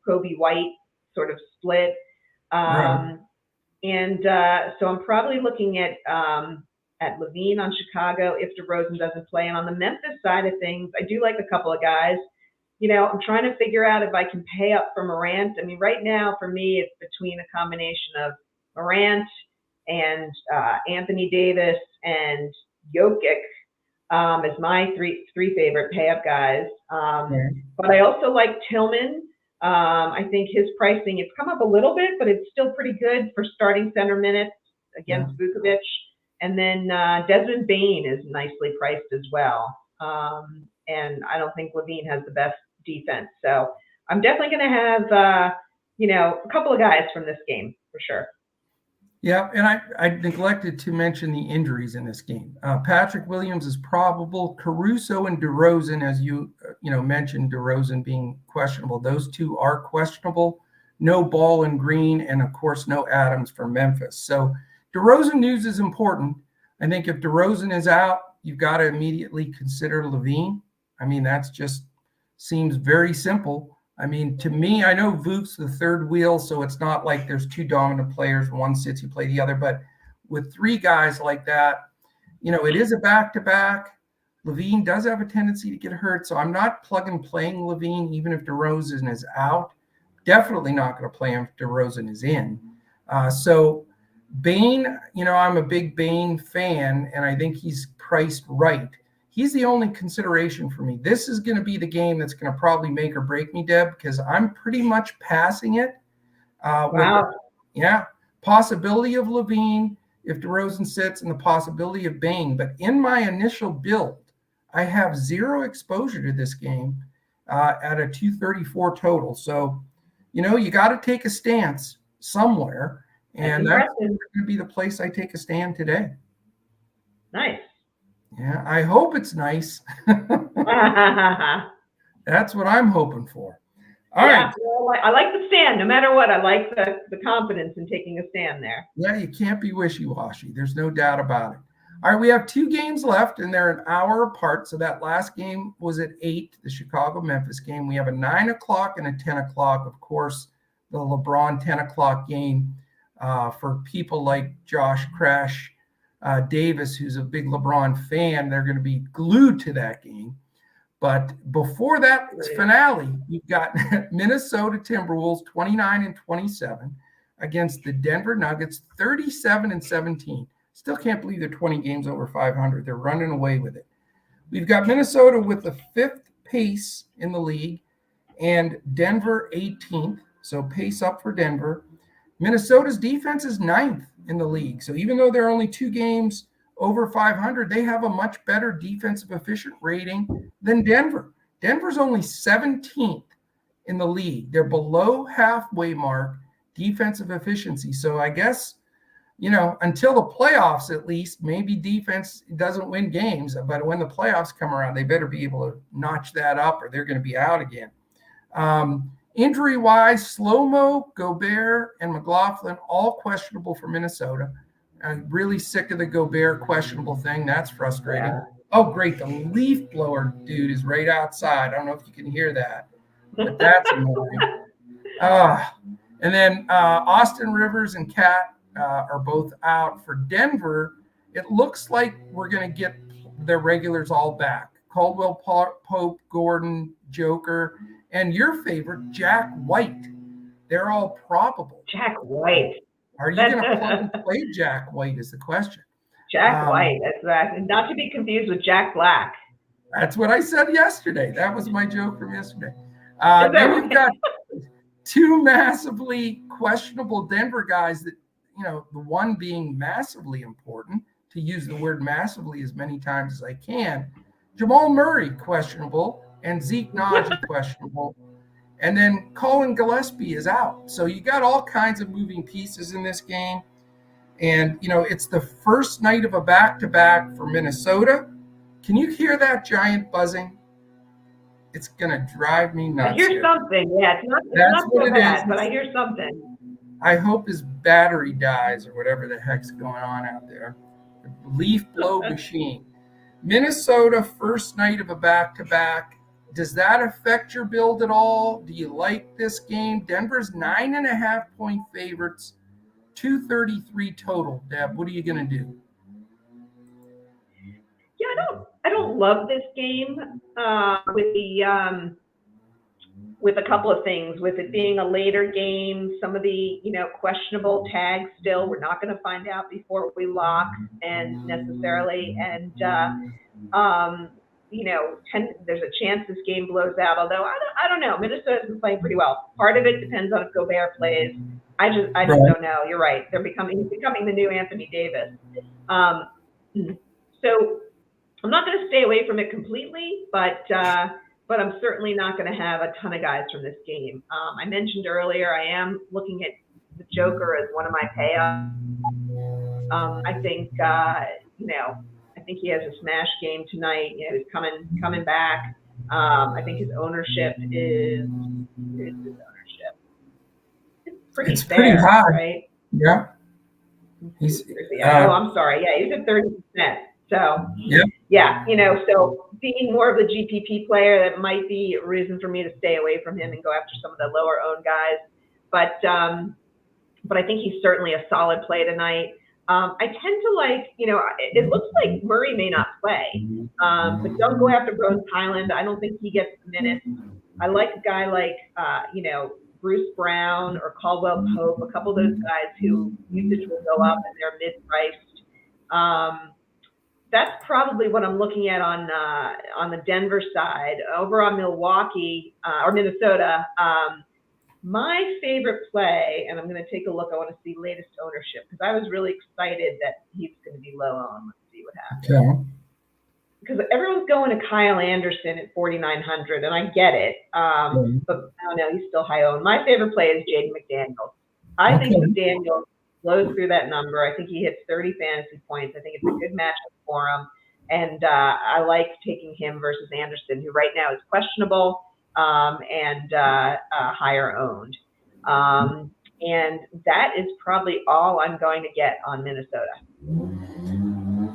Kobe White sort of split. And so I'm probably looking at at Levine on Chicago if DeRozan doesn't play. And on the Memphis side of things, I do like a couple of guys. I'm trying to figure out if I can pay up for Morant. I mean, right now for me, it's between a combination of Morant and Anthony Davis and Jokic as my three favorite pay-up guys. But I also like Tillman. I think his pricing, it's come up a little bit, but it's still pretty good for starting center minutes against Vukovic. And then Desmond Bane is nicely priced as well. And I don't think Levine has the best defense. So I'm definitely going to have, a couple of guys from this game for sure. Yeah, and I neglected to mention the injuries in this game. Patrick Williams is probable. Caruso and DeRozan, as you mentioned, DeRozan being questionable. Those two are questionable. No Ball and Green, and of course no Adams for Memphis. So DeRozan news is important. I think if DeRozan is out, you've got to immediately consider Levine. I mean, that's just seems very simple. I mean, to me, I know Vooch's the third wheel, so it's not like there's two dominant players. One sits, you play the other. But with three guys like that, it is a back-to-back. Levine does have a tendency to get hurt, so I'm not plug and playing Levine even if DeRozan is out. Definitely not going to play him if DeRozan is in. So Bane, I'm a big Bane fan, and I think he's priced right. He's the only consideration for me. This is going to be the game that's going to probably make or break me, Deb, because I'm pretty much passing it. Wow. Possibility of Levine if DeRozan sits and the possibility of Bane. But in my initial build, I have zero exposure to this game at a 234 total. So, you got to take a stance somewhere. And that's going to be the place I take a stand today. Nice. Yeah, I hope it's nice. That's what I'm hoping for. All right. Well, I like the stand. No matter what, I like the confidence in taking a stand there. Yeah, you can't be wishy-washy. There's no doubt about it. All right, we have two games left, and they're an hour apart. So that last game was at 8, the Chicago-Memphis game. We have a 9 o'clock and a 10 o'clock. Of course, the LeBron 10 o'clock game for people like Josh Crash Davis, who's a big LeBron fan. They're going to be glued to that game. But before that finale, you've got Minnesota Timberwolves 29-27 against the Denver Nuggets 37-17. Still can't believe they're 20 games over 500. They're running away with it. We've got Minnesota with the 5th pace in the league and Denver 18th. So pace up for Denver. Minnesota's defense is 9th in the league. So even though they're only 2 games over 500, they have a much better defensive efficient rating than Denver. Denver's only 17th in the league. They're below halfway mark defensive efficiency. So I guess, until the playoffs at least, maybe defense doesn't win games. But when the playoffs come around, they better be able to notch that up or they're going to be out again. Injury-wise, Slow-Mo, Gobert, and McLaughlin, all questionable for Minnesota. I'm really sick of the Gobert questionable thing. That's frustrating. Yeah. Oh, great. The leaf blower dude is right outside. I don't know if you can hear that, but that's annoying. And then Austin Rivers and Cat are both out. For Denver, it looks like we're going to get their regulars all back. Caldwell Pope, Gordon, Joker, and your favorite, Jack White. They're all probable. Jack White. Are you going to plug and play Jack White is the question. Jack White, exactly. Not to be confused with Jack Black. That's what I said yesterday. That was my joke from yesterday. Then you've got 2 massively questionable Denver guys that, the one being massively important, to use the word massively as many times as I can. Jamal Murray, questionable, and Zeke Naji, questionable. And then Colin Gillespie is out. So you got all kinds of moving pieces in this game. And, it's the first night of a back-to-back for Minnesota. Can you hear that giant buzzing? It's going to drive me nuts. I hear something. Yeah, it's not so bad, but I hear something. I hope his battery dies or whatever the heck's going on out there. The leaf blow machine. Minnesota, first night of a back-to-back. Does that affect your build at all? Do you like this game? Denver's 9.5-point favorites, 233 total. Deb, what are you going to do? I don't love this game with a couple of things, with it being a later game, some of the, questionable tags still, we're not going to find out before we lock and necessarily. And, there's a chance this game blows out, although I don't know. Minnesota's been playing pretty well. Part of it depends on if Gobert plays. I just don't know. You're right. He's becoming the new Anthony Davis. So I'm not going to stay away from it completely, but I'm certainly not going to have a ton of guys from this game. I mentioned earlier, I am looking at the Joker as one of my payups. I think, I think he has a smash game tonight. He's coming back. I think his ownership is, here's his ownership. It's pretty high, right? Yeah. I'm sorry. Yeah, he's at 30%. So, yeah, so being more of a GPP player, that might be a reason for me to stay away from him and go after some of the lower owned guys. But I think he's certainly a solid play tonight. I tend to like, it looks like Murray may not play, but don't go after Bones Highland. I don't think he gets the minutes. I like a guy like, Bruce Brown or Caldwell Pope, a couple of those guys who usage will go up and they're mid-priced. That's probably what I'm looking at on the Denver side. Over on Milwaukee or Minnesota, my favorite play, and I'm going to take a look. I want to see latest ownership because I was really excited that he's going to be low on. Let's see what happens. Okay. Because everyone's going to Kyle Anderson at 4,900, and I get it. But I don't know, he's still high owned. My favorite play is Jaden McDaniels. I think McDaniels blows through that number. I think he hits 30 fantasy points. I think it's a good matchup for him. And I like taking him versus Anderson, who right now is questionable and higher owned. And that is probably all I'm going to get on Minnesota.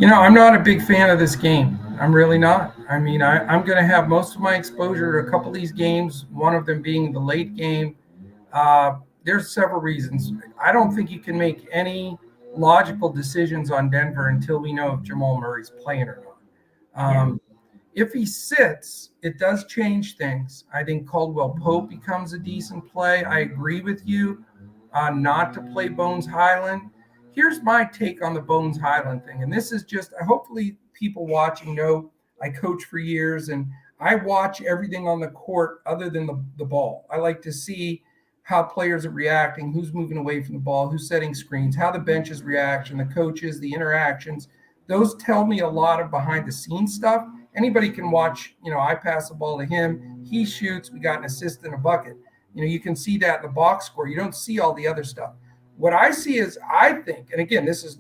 I'm not a big fan of this game. I'm really not. I mean, I'm going to have most of my exposure to a couple of these games, one of them being the late game. There's several reasons. I don't think you can make any logical decisions on Denver until we know if Jamal Murray's playing or not. If he sits, it does change things. I think Caldwell Pope becomes a decent play. I agree with you not to play Bones Highland. Here's my take on the Bones Highland thing. And this is just, hopefully people watching know I coach for years and I watch everything on the court other than the ball. I like to see how players are reacting, who's moving away from the ball, who's setting screens, how the bench is reaction, the coaches, the interactions. Those tell me a lot of behind the scenes stuff. Anybody can watch, I pass the ball to him, he shoots, we got an assist and a bucket. You can see that in the box score. You don't see all the other stuff. What I see is, I think, and again, this is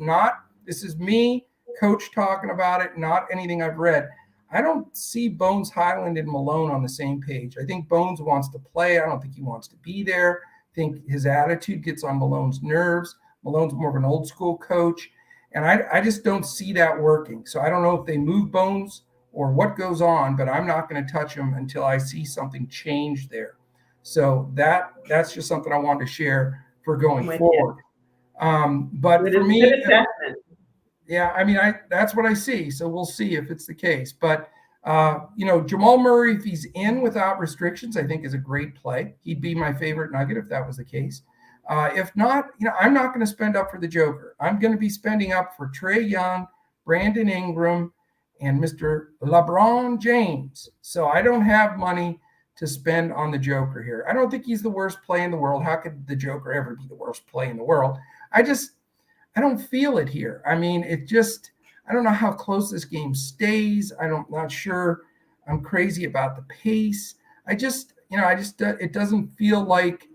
me, coach talking about it, not anything I've read. I don't see Bones Highland and Malone on the same page. I think Bones wants to play. I don't think he wants to be there. I think his attitude gets on Malone's nerves. Malone's more of an old school coach. And I just don't see that working. So I don't know if they move Bones or what goes on, but I'm not going to touch him until I see something change there. So that's just something I wanted to share for going forward. But for me, yeah, I mean, that's what I see. So we'll see if it's the case. But, Jamal Murray, if he's in without restrictions, I think is a great play. He'd be my favorite Nugget if that was the case. If not, I'm not going to spend up for the Joker. I'm going to be spending up for Trae Young, Brandon Ingram, and Mr. LeBron James. So I don't have money to spend on the Joker here. I don't think he's the worst play in the world. How could the Joker ever be the worst play in the world? I don't feel it here. I mean, I don't know how close this game stays. Not sure. I'm crazy about the pace. It doesn't feel like,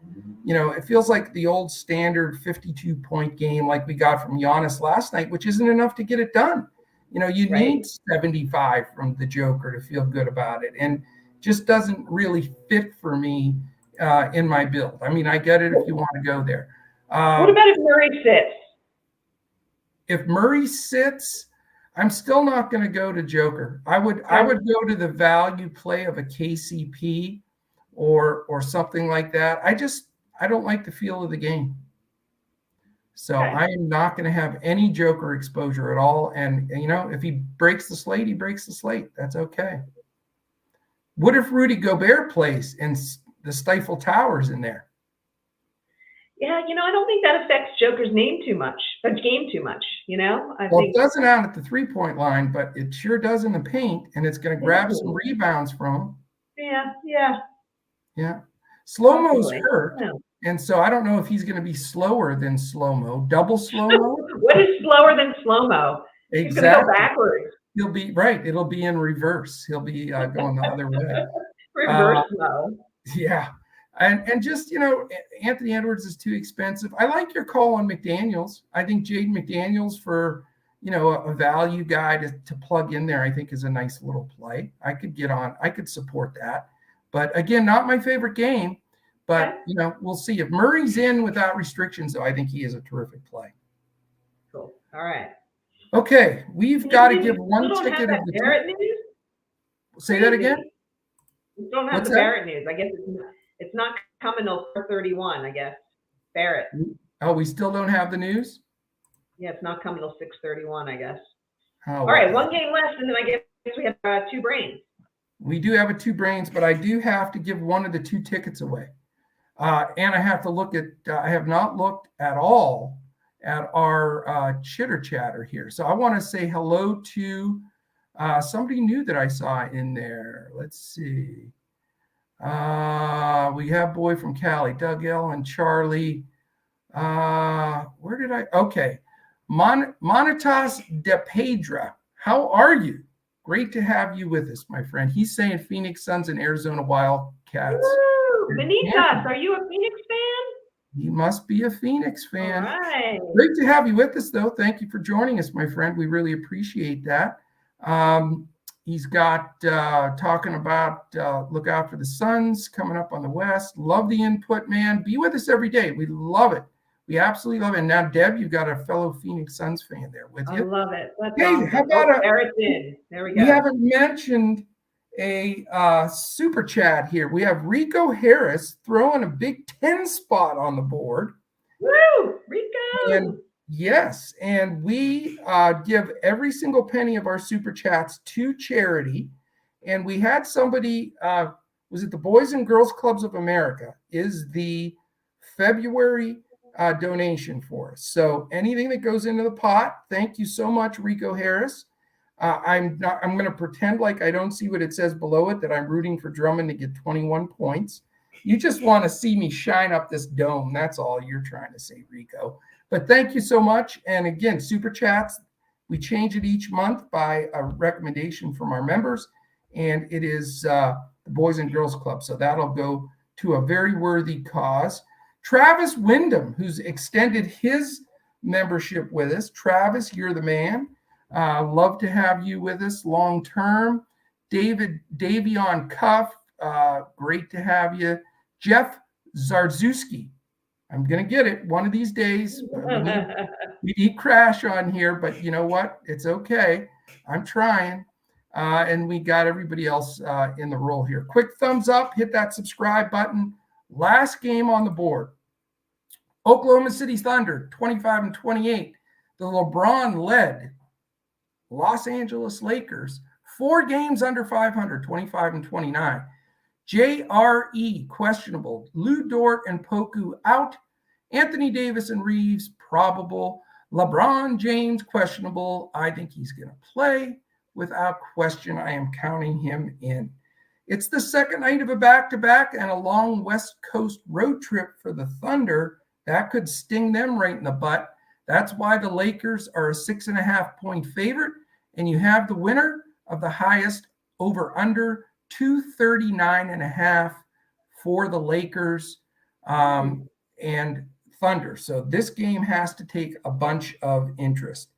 it feels like the old standard 52-point game like we got from Giannis last night, which isn't enough to get it done. You need 75 from the Joker to feel good about it. And just doesn't really fit for me in my build. I mean, I get it if you want to go there. What about if Murray sits? If Murray sits, I'm still not going to go to Joker. I would go to the value play of a KCP or something like that. I don't like the feel of the game. So Okay. I am not going to have any Joker exposure at all. And, you know, if he breaks the slate, he breaks the slate. That's okay. What if Rudy Gobert plays and the Stifle Tower's in there? Yeah, you know, I don't think that affects Joker's game too much. You know, I Well, think it doesn't out at the 3-point line, but it sure does in the paint, and it's going to grab some rebounds from him. Yeah. Slow-mo's hurt, Yeah. and so I don't know if he's going to be slower than slow-mo, double slow-mo. What is slower than slow-mo? Exactly. He's going to go backwards. He'll be right. It'll be in reverse. He'll be going the other way. Reverse mo. Yeah. And just, you know, Anthony Edwards is too expensive. I like your call on McDaniels. I think Jaden McDaniels for, you know, a value guy to plug in there, I think is a nice little play. I could support that. But again, not my favorite game. But, Okay. you know, we'll see. If Murray's in without restrictions, though, I think he is a terrific play. Cool. All right. Okay. We've got to give one don't ticket have of that the Barrett news? Say that again? We don't have What's the that? Barrett news. I guess it's not coming till 4:31, I guess. Barrett. Oh, we still don't have the news? Yeah, it's not coming till 6:31, I guess. Oh, All right, okay. one game left, and then I guess we have 2 brains. We do have a 2 brains, but I do have to give one of the 2 tickets away. And I have to look at, I have not looked at all at our chitter chatter here. So I want to say hello to somebody new that I saw in there. Let's see. We have boy from Cali, Doug L. and Charlie. Where did I? Okay. Monitas de Pedra. How are you? Great to have you with us, my friend. He's saying Phoenix Suns and Arizona Wildcats. Woo! Benitas, are you a Phoenix fan? He must be a Phoenix fan. All right. Great to have you with us, though. Thank you for joining us, my friend. We really appreciate that. He's got talking about look out for the Suns coming up on the West. Love the input, man. Be with us every day. We love it. We absolutely love it. And now, Deb, you've got a fellow Phoenix Suns fan there with you. I love it. That's Hey, awesome. how about Barrett's in. There we go. We haven't mentioned a super chat here. We have Rico Harris throwing a Big Ten spot on the board. Woo! Rico! And yes, and we give every single penny of our super chats to charity. And we had somebody, was it the Boys and Girls Clubs of America, is the February donation for us. So anything that goes into the pot, thank you so much, Rico Harris. I'm going to pretend like I don't see what it says below it, that I'm rooting for Drummond to get 21 points. You just want to see me shine up this dome. That's all you're trying to say, Rico. But thank you so much. And again, super chats, we change it each month by a recommendation from our members. And it is the Boys and Girls Club. So that'll go to a very worthy cause. Travis Wyndham, who's extended his membership with us. Travis, you're the man. Love to have you with us long term. Davion Cuff, great to have you. Jeff Zarzewski, I'm going to get it one of these days. We need Crash on here, but you know what? It's okay. I'm trying. And we got everybody else in the roll here. Quick thumbs up, hit that subscribe button. Last game on the board. Oklahoma City Thunder, 25-28. The LeBron-led Los Angeles Lakers, 4 games under 500, 25-29. JRE, questionable. Lou Dort and Poku out. Anthony Davis and Reeves, probable. LeBron James, questionable. I think he's going to play. Without question, I am counting him in. It's the second night of a back-to-back and a long West Coast road trip for the Thunder. That could sting them right in the butt. That's why the Lakers are a 6.5-point favorite, and you have the winner of the highest over-under 239.5 for the Lakers and Thunder. So this game has to take a bunch of interest.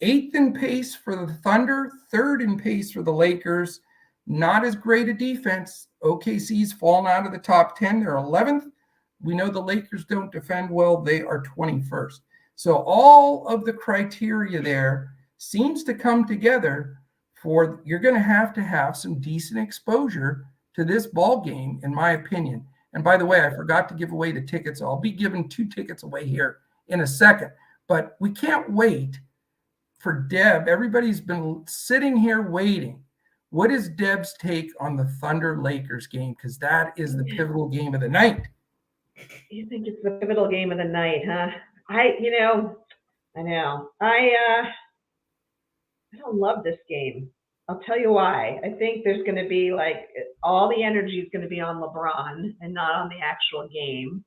8th in pace for the Thunder, 3rd in pace for the Lakers. Not as great a defense. OKC's fallen out of the top 10. They're 11th. We know the Lakers don't defend well. They are 21st. So all of the criteria there seems to come together for you're going to have some decent exposure to this ball game, in my opinion. And by the way, I forgot to give away the tickets. I'll be giving 2 tickets away here in a second. But we can't wait for Deb. Everybody's been sitting here waiting. What is Deb's take on the Thunder Lakers game? Because that is the pivotal game of the night. You think it's the pivotal game of the night, huh? I know. I don't love this game. I'll tell you why. I think there's going to be all the energy is going to be on LeBron and not on the actual game.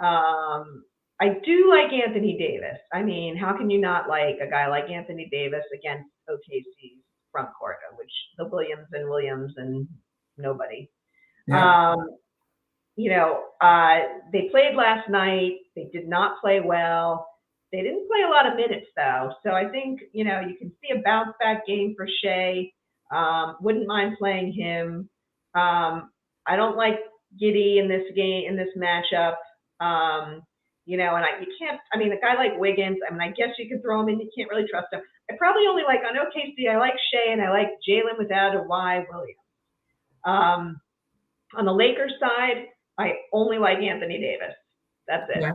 I do like Anthony Davis. I mean, how can you not like a guy like Anthony Davis against OKC's front court, which the Williams and nobody. Yeah. They played last night. They did not play well. They didn't play a lot of minutes though. So I think, you can see a bounce back game for Shea. Wouldn't mind playing him. I don't like Giddey in this game, in this matchup. And you can't, a guy like Wiggins, I guess you could throw him in, you can't really trust him. I probably only like on OKC, I like Shea and I like Jalen without a Y Williams. On the Lakers side, I only like Anthony Davis. That's it. Yeah.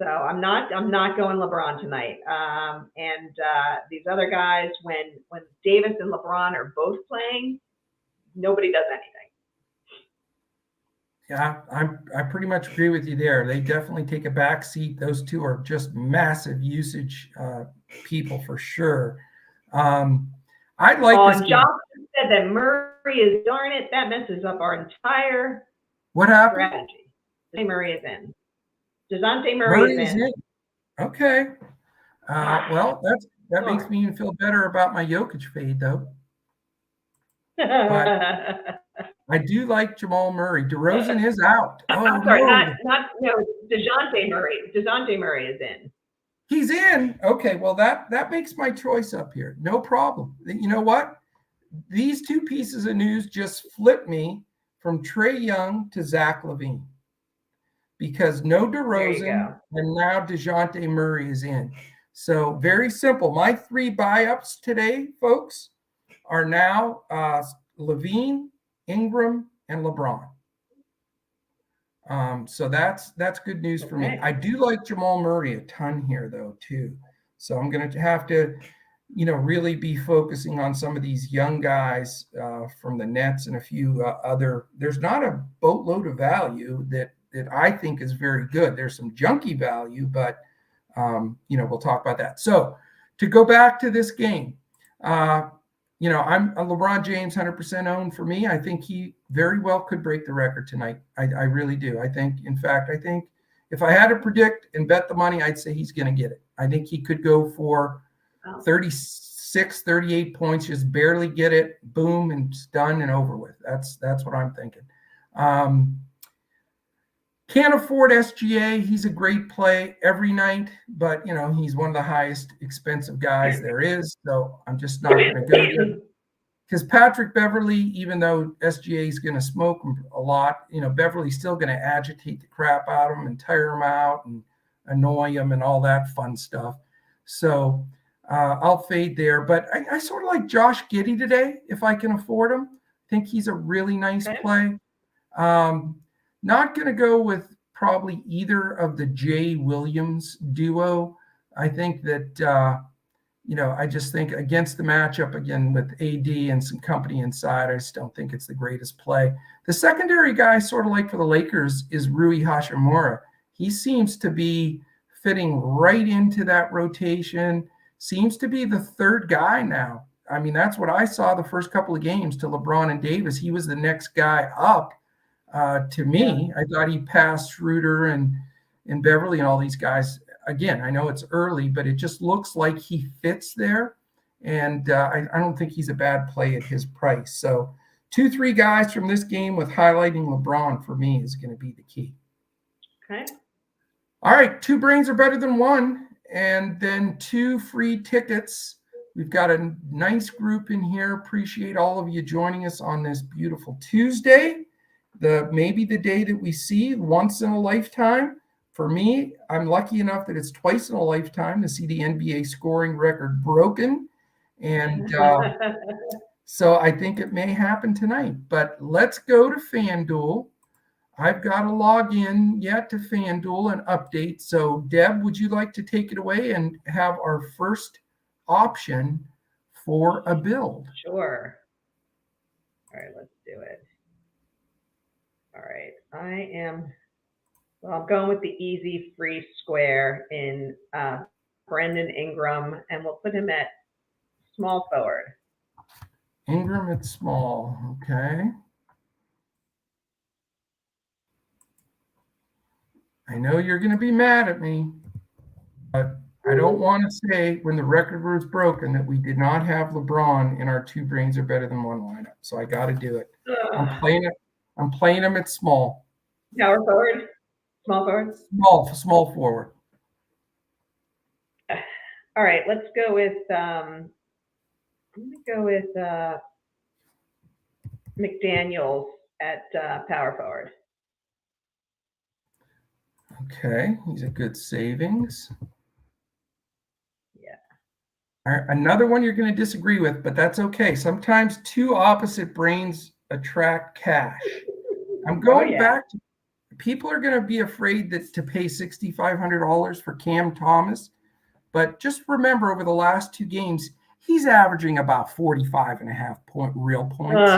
So I'm not going LeBron tonight. These other guys, when Davis and LeBron are both playing, nobody does anything. Yeah, I pretty much agree with you there. They definitely take a back seat. Those two are just massive usage people for sure. I'd like this. Johnson said that Murray is, darn it, that messes up our entire strategy. Murray is in. DeJounte Murray is in. Okay. Well, that makes me even feel better about my Jokic fade though. But I do like Jamal Murray. DeRozan is out. I'm sorry, DeJounte Murray. DeJounte Murray is in. He's in. Okay, well that makes my choice up here. No problem. You know what? These two pieces of news just flipped me from Trae Young to Zach LaVine. Because no DeRozan and now DeJounte Murray is in. So very simple. My 3 buy-ups today, folks, are now LaVine, Ingram, and LeBron. So that's good news for me. I do like Jamal Murray a ton here, though, too. So I'm going to have to, really be focusing on some of these young guys from the Nets and a few other. There's not a boatload of value that I think is very good. There's some junky value, but, we'll talk about that. So to go back to this game, I'm a LeBron James 100% owned for me. I think he very well could break the record tonight. I really do. I think if I had to predict and bet the money, I'd say he's going to get it. I think he could go for 36, 38 points, just barely get it, boom, and it's done and over with. That's what I'm thinking. Can't afford SGA. He's a great play every night, but he's one of the highest expensive guys there is. So I'm just not going to go there. Because Patrick Beverley, even though SGA is going to smoke him a lot, Beverly's still going to agitate the crap out of him and tire him out and annoy him and all that fun stuff. So I'll fade there. But I sort of like Josh Giddey today, if I can afford him. I think he's a really nice play. Not going to go with probably either of the Jay Williams duo. I think that, I just think against the matchup, again, with AD and some company inside, I just don't think it's the greatest play. The secondary guy sort of like for the Lakers is Rui Hachimura. He seems to be fitting right into that rotation, seems to be the third guy now. That's what I saw the first couple of games to LeBron and Davis. He was the next guy up. To me, I thought he passed Schroeder and Beverly and all these guys. Again, I know it's early, but it just looks like he fits there. And I don't think he's a bad play at his price. So 2-3 guys from this game with highlighting LeBron for me is going to be the key. Okay. All right. 2 brains are better than 1. And then 2 free tickets. We've got a nice group in here. Appreciate all of you joining us on this beautiful Tuesday. Maybe the day that we see once in a lifetime. For me, I'm lucky enough that it's twice in a lifetime to see the NBA scoring record broken. And so I think it may happen tonight. But let's go to FanDuel. I've got to log in yet to FanDuel and update. So Deb, would you like to take it away and have our first option for a build? Sure. All right, let's do it. All right, I'm going with the easy free square in Brendan Ingram, and we'll put him at small forward. Ingram at small, okay. I know you're going to be mad at me, but I don't want to say when the record was broken that we did not have LeBron in our two brains are better than one lineup. So I got to do it. I'm playing him at small. Power forward, small forward. Small forward. All right, let's go with. I'm gonna go with McDaniels at power forward. Okay, he's a good savings. Yeah. All right, another one you're going to disagree with, but that's okay. Sometimes two opposite brains attract cash. I'm going back to people are going to be afraid to pay $6,500 for Cam Thomas, but just remember over the last two games, he's averaging about 45.5 real points.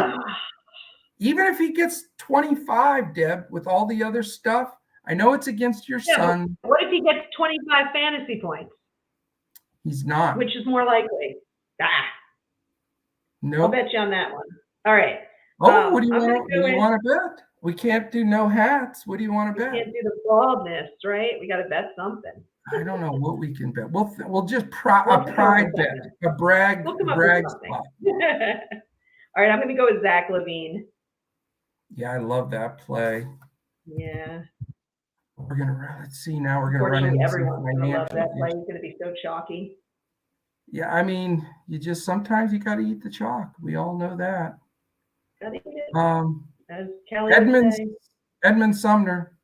Even if he gets 25, Deb, with all the other stuff, I know it's against your son. What if he gets 25 fantasy points? He's not. Which is more likely? No. I'll bet you on that one. All right. Oh, what do you want to bet? We can't do no hats. What do you want to bet? We can't do the baldness, right? We got to bet something. I don't know what we can bet. We'll just a pride bet, a brag spot. All right, I'm going to go with Zach LaVine. Yeah, I love that play. Yeah. Let's see now. We're gonna run into everyone's going to love that play. He's going to be so chalky. Yeah, I mean, sometimes you got to eat the chalk. We all know that. Got to eat it. As Kelly would say. Edmund Sumner.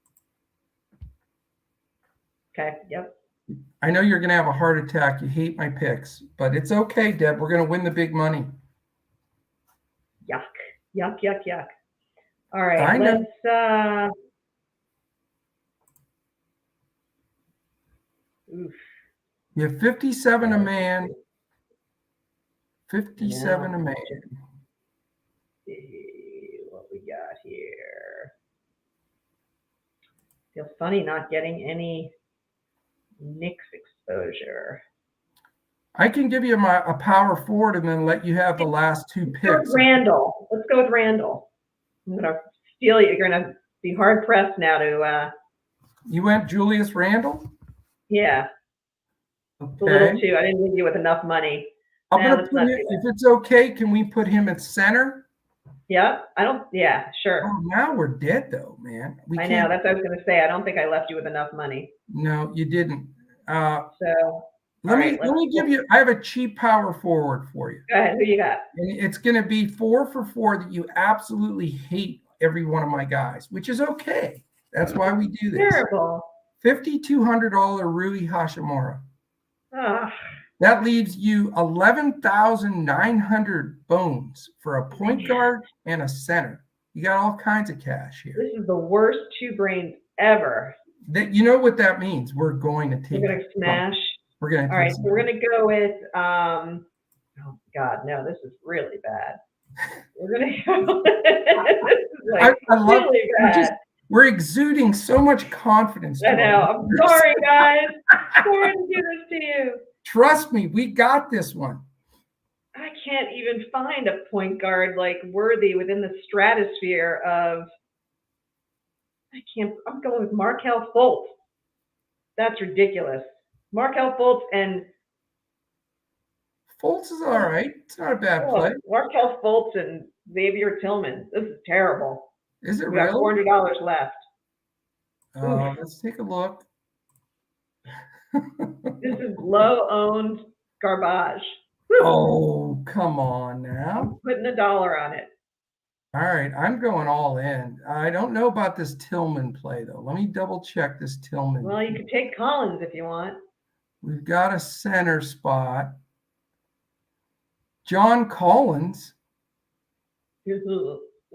Okay. Yep. I know you're gonna have a heart attack. You hate my picks, but it's okay, Deb. We're gonna win the big money. Yuck. Yuck. Yuck. Yuck. All right. Let's. Oof. You have 57 a man. 57 a man. See what we got here. Feels funny not getting any Knicks exposure. I can give you a power forward and then let you have the last two picks. Let's go with Randall. I'm going to steal you. You're going to be hard pressed now to. You went Julius Randle? Yeah. Okay. A little too. I didn't leave you with enough money. If it's okay, can we put him at center? Yeah. Sure. Oh, now we're dead though, man. I know. That's what I was going to say. I don't think I left you with enough money. No, you didn't. Let me give you. I have a cheap power forward for you. Go ahead. Who you got? And it's going to be 4 for 4 that you absolutely hate every one of my guys, which is okay. That's why we do this. Terrible. $5,200 Rui Hashimura. Ah. That leaves you 11,900 bones for a point guard and a center. You got all kinds of cash here. This is the worst two brains ever. You know what that means? We're going to take. We're going to smash. We're going to. All right, so we're going to go with. Oh God, no! This is really bad. We're going to go. This is like I love really bad. We're exuding so much confidence. I know. I'm sorry, guys. Sorry to do this to you. Trust me, we got this one. I can't even find a point guard like worthy within the stratosphere of. I'm going with Markelle Fultz. That's ridiculous. Markelle Fultz and. Fultz is all right. It's not a bad play. Markelle Fultz and Xavier Tillman. This is terrible. Is it we got really? $400 left. Let's take a look. This is low-owned garbage. Oh, come on now. I'm putting $1 on it. All right, I'm going all in. I don't know about this Tillman play, though. Let me double-check this Tillman. Well, you could take Collins if you want. We've got a center spot. John Collins.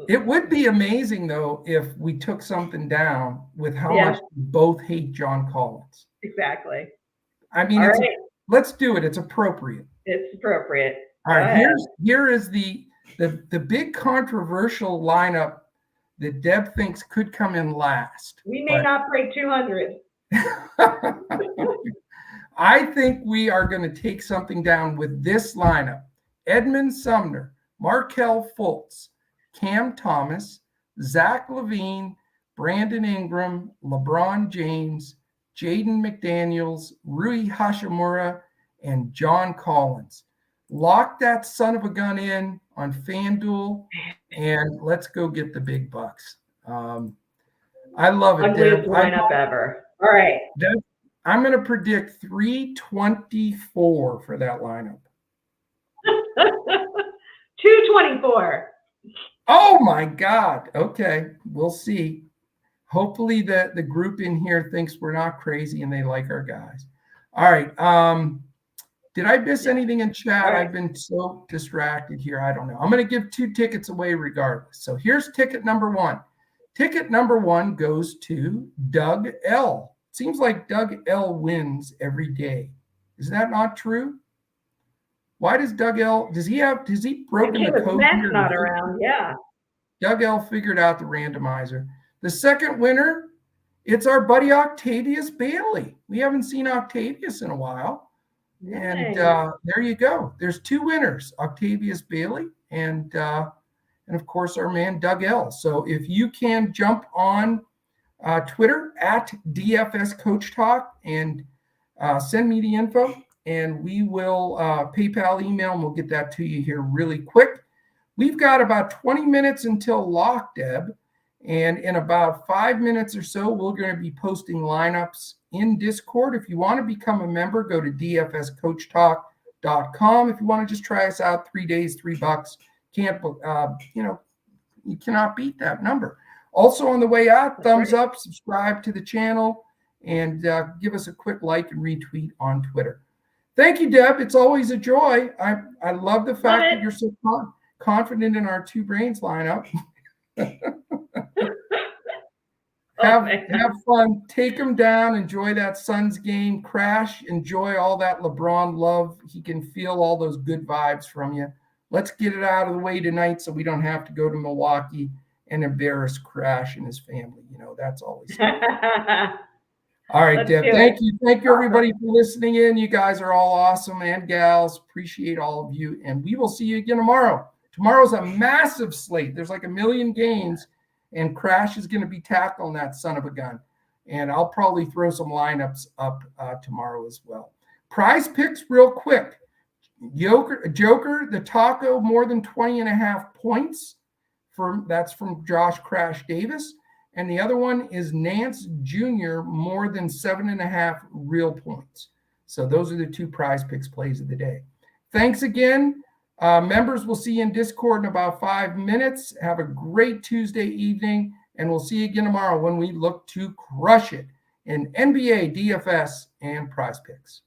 It would be amazing, though, if we took something down with how Yeah. much we both hate John Collins. Exactly. I mean, All it's right. let's do it. It's appropriate. It's appropriate. All Go right, ahead. here is the big controversial lineup that Deb thinks could come in last. We may not break 200. I think we are going to take something down with this lineup: Edmund Sumner, Markelle Fultz, Cam Thomas, Zach LaVine, Brandon Ingram, LeBron James, Jaden McDaniels, Rui Hashimura, and John Collins. Lock that son of a gun in on FanDuel, and let's go get the big bucks. I love it, Ugliest Deb. lineup ever. All right. Deb, I'm going to predict 324 for that lineup. 224. Oh my God. Okay, we'll see. Hopefully the group in here thinks we're not crazy and they like our guys. All right. Did I miss anything in chat? Right. I've been so distracted here. I don't know. I'm going to give 2 tickets away regardless. So here's ticket number 1. Ticket number 1 goes to Doug L. Seems like Doug L wins every day. Is that not true? Why does Doug L, has he broken the code? Matt's not around. Yeah. Doug L figured out the randomizer. The second winner, it's our buddy Octavius Bailey. We haven't seen Octavius in a while. Nice. And there you go. There's 2 winners, Octavius Bailey and of course our man Doug L. So if you can jump on Twitter at DFS Coach Talk and send me the info, and we will PayPal email, and we'll get that to you here really quick. We've got about 20 minutes until lock, Deb. And in about 5 minutes or so, we're going to be posting lineups in Discord. If you want to become a member, go to dfscoachtalk.com. If you want to just try us out, 3 days, $3. You cannot beat that number. Also on the way out, thumbs up, subscribe to the channel, and give us a quick like and retweet on Twitter. Thank you, Deb. It's always a joy. I love the fact that you're so confident in our 2 brains lineup. Have fun. Take them down. Enjoy that Suns game. Crash. Enjoy all that LeBron love. He can feel all those good vibes from you. Let's get it out of the way tonight so we don't have to go to Milwaukee and embarrass Crash and his family. That's always all right, Deb. Thank you. Thank you, everybody, for listening in. You guys are all awesome, and gals. Appreciate all of you. And we will see you again tomorrow. Tomorrow's a massive slate. There's like 1 million games. And Crash is going to be tackling that son of a gun. And I'll probably throw some lineups up tomorrow as well. PrizePicks real quick. Joker, the taco, more than 20.5 points. That's from Josh Crash Davis. And the other one is Nance Jr., more than 7.5 real points. So those are the 2 PrizePicks plays of the day. Thanks again. Members, we'll see you in Discord in about 5 minutes. Have a great Tuesday evening, and we'll see you again tomorrow when we look to crush it in NBA, DFS, and PrizePicks.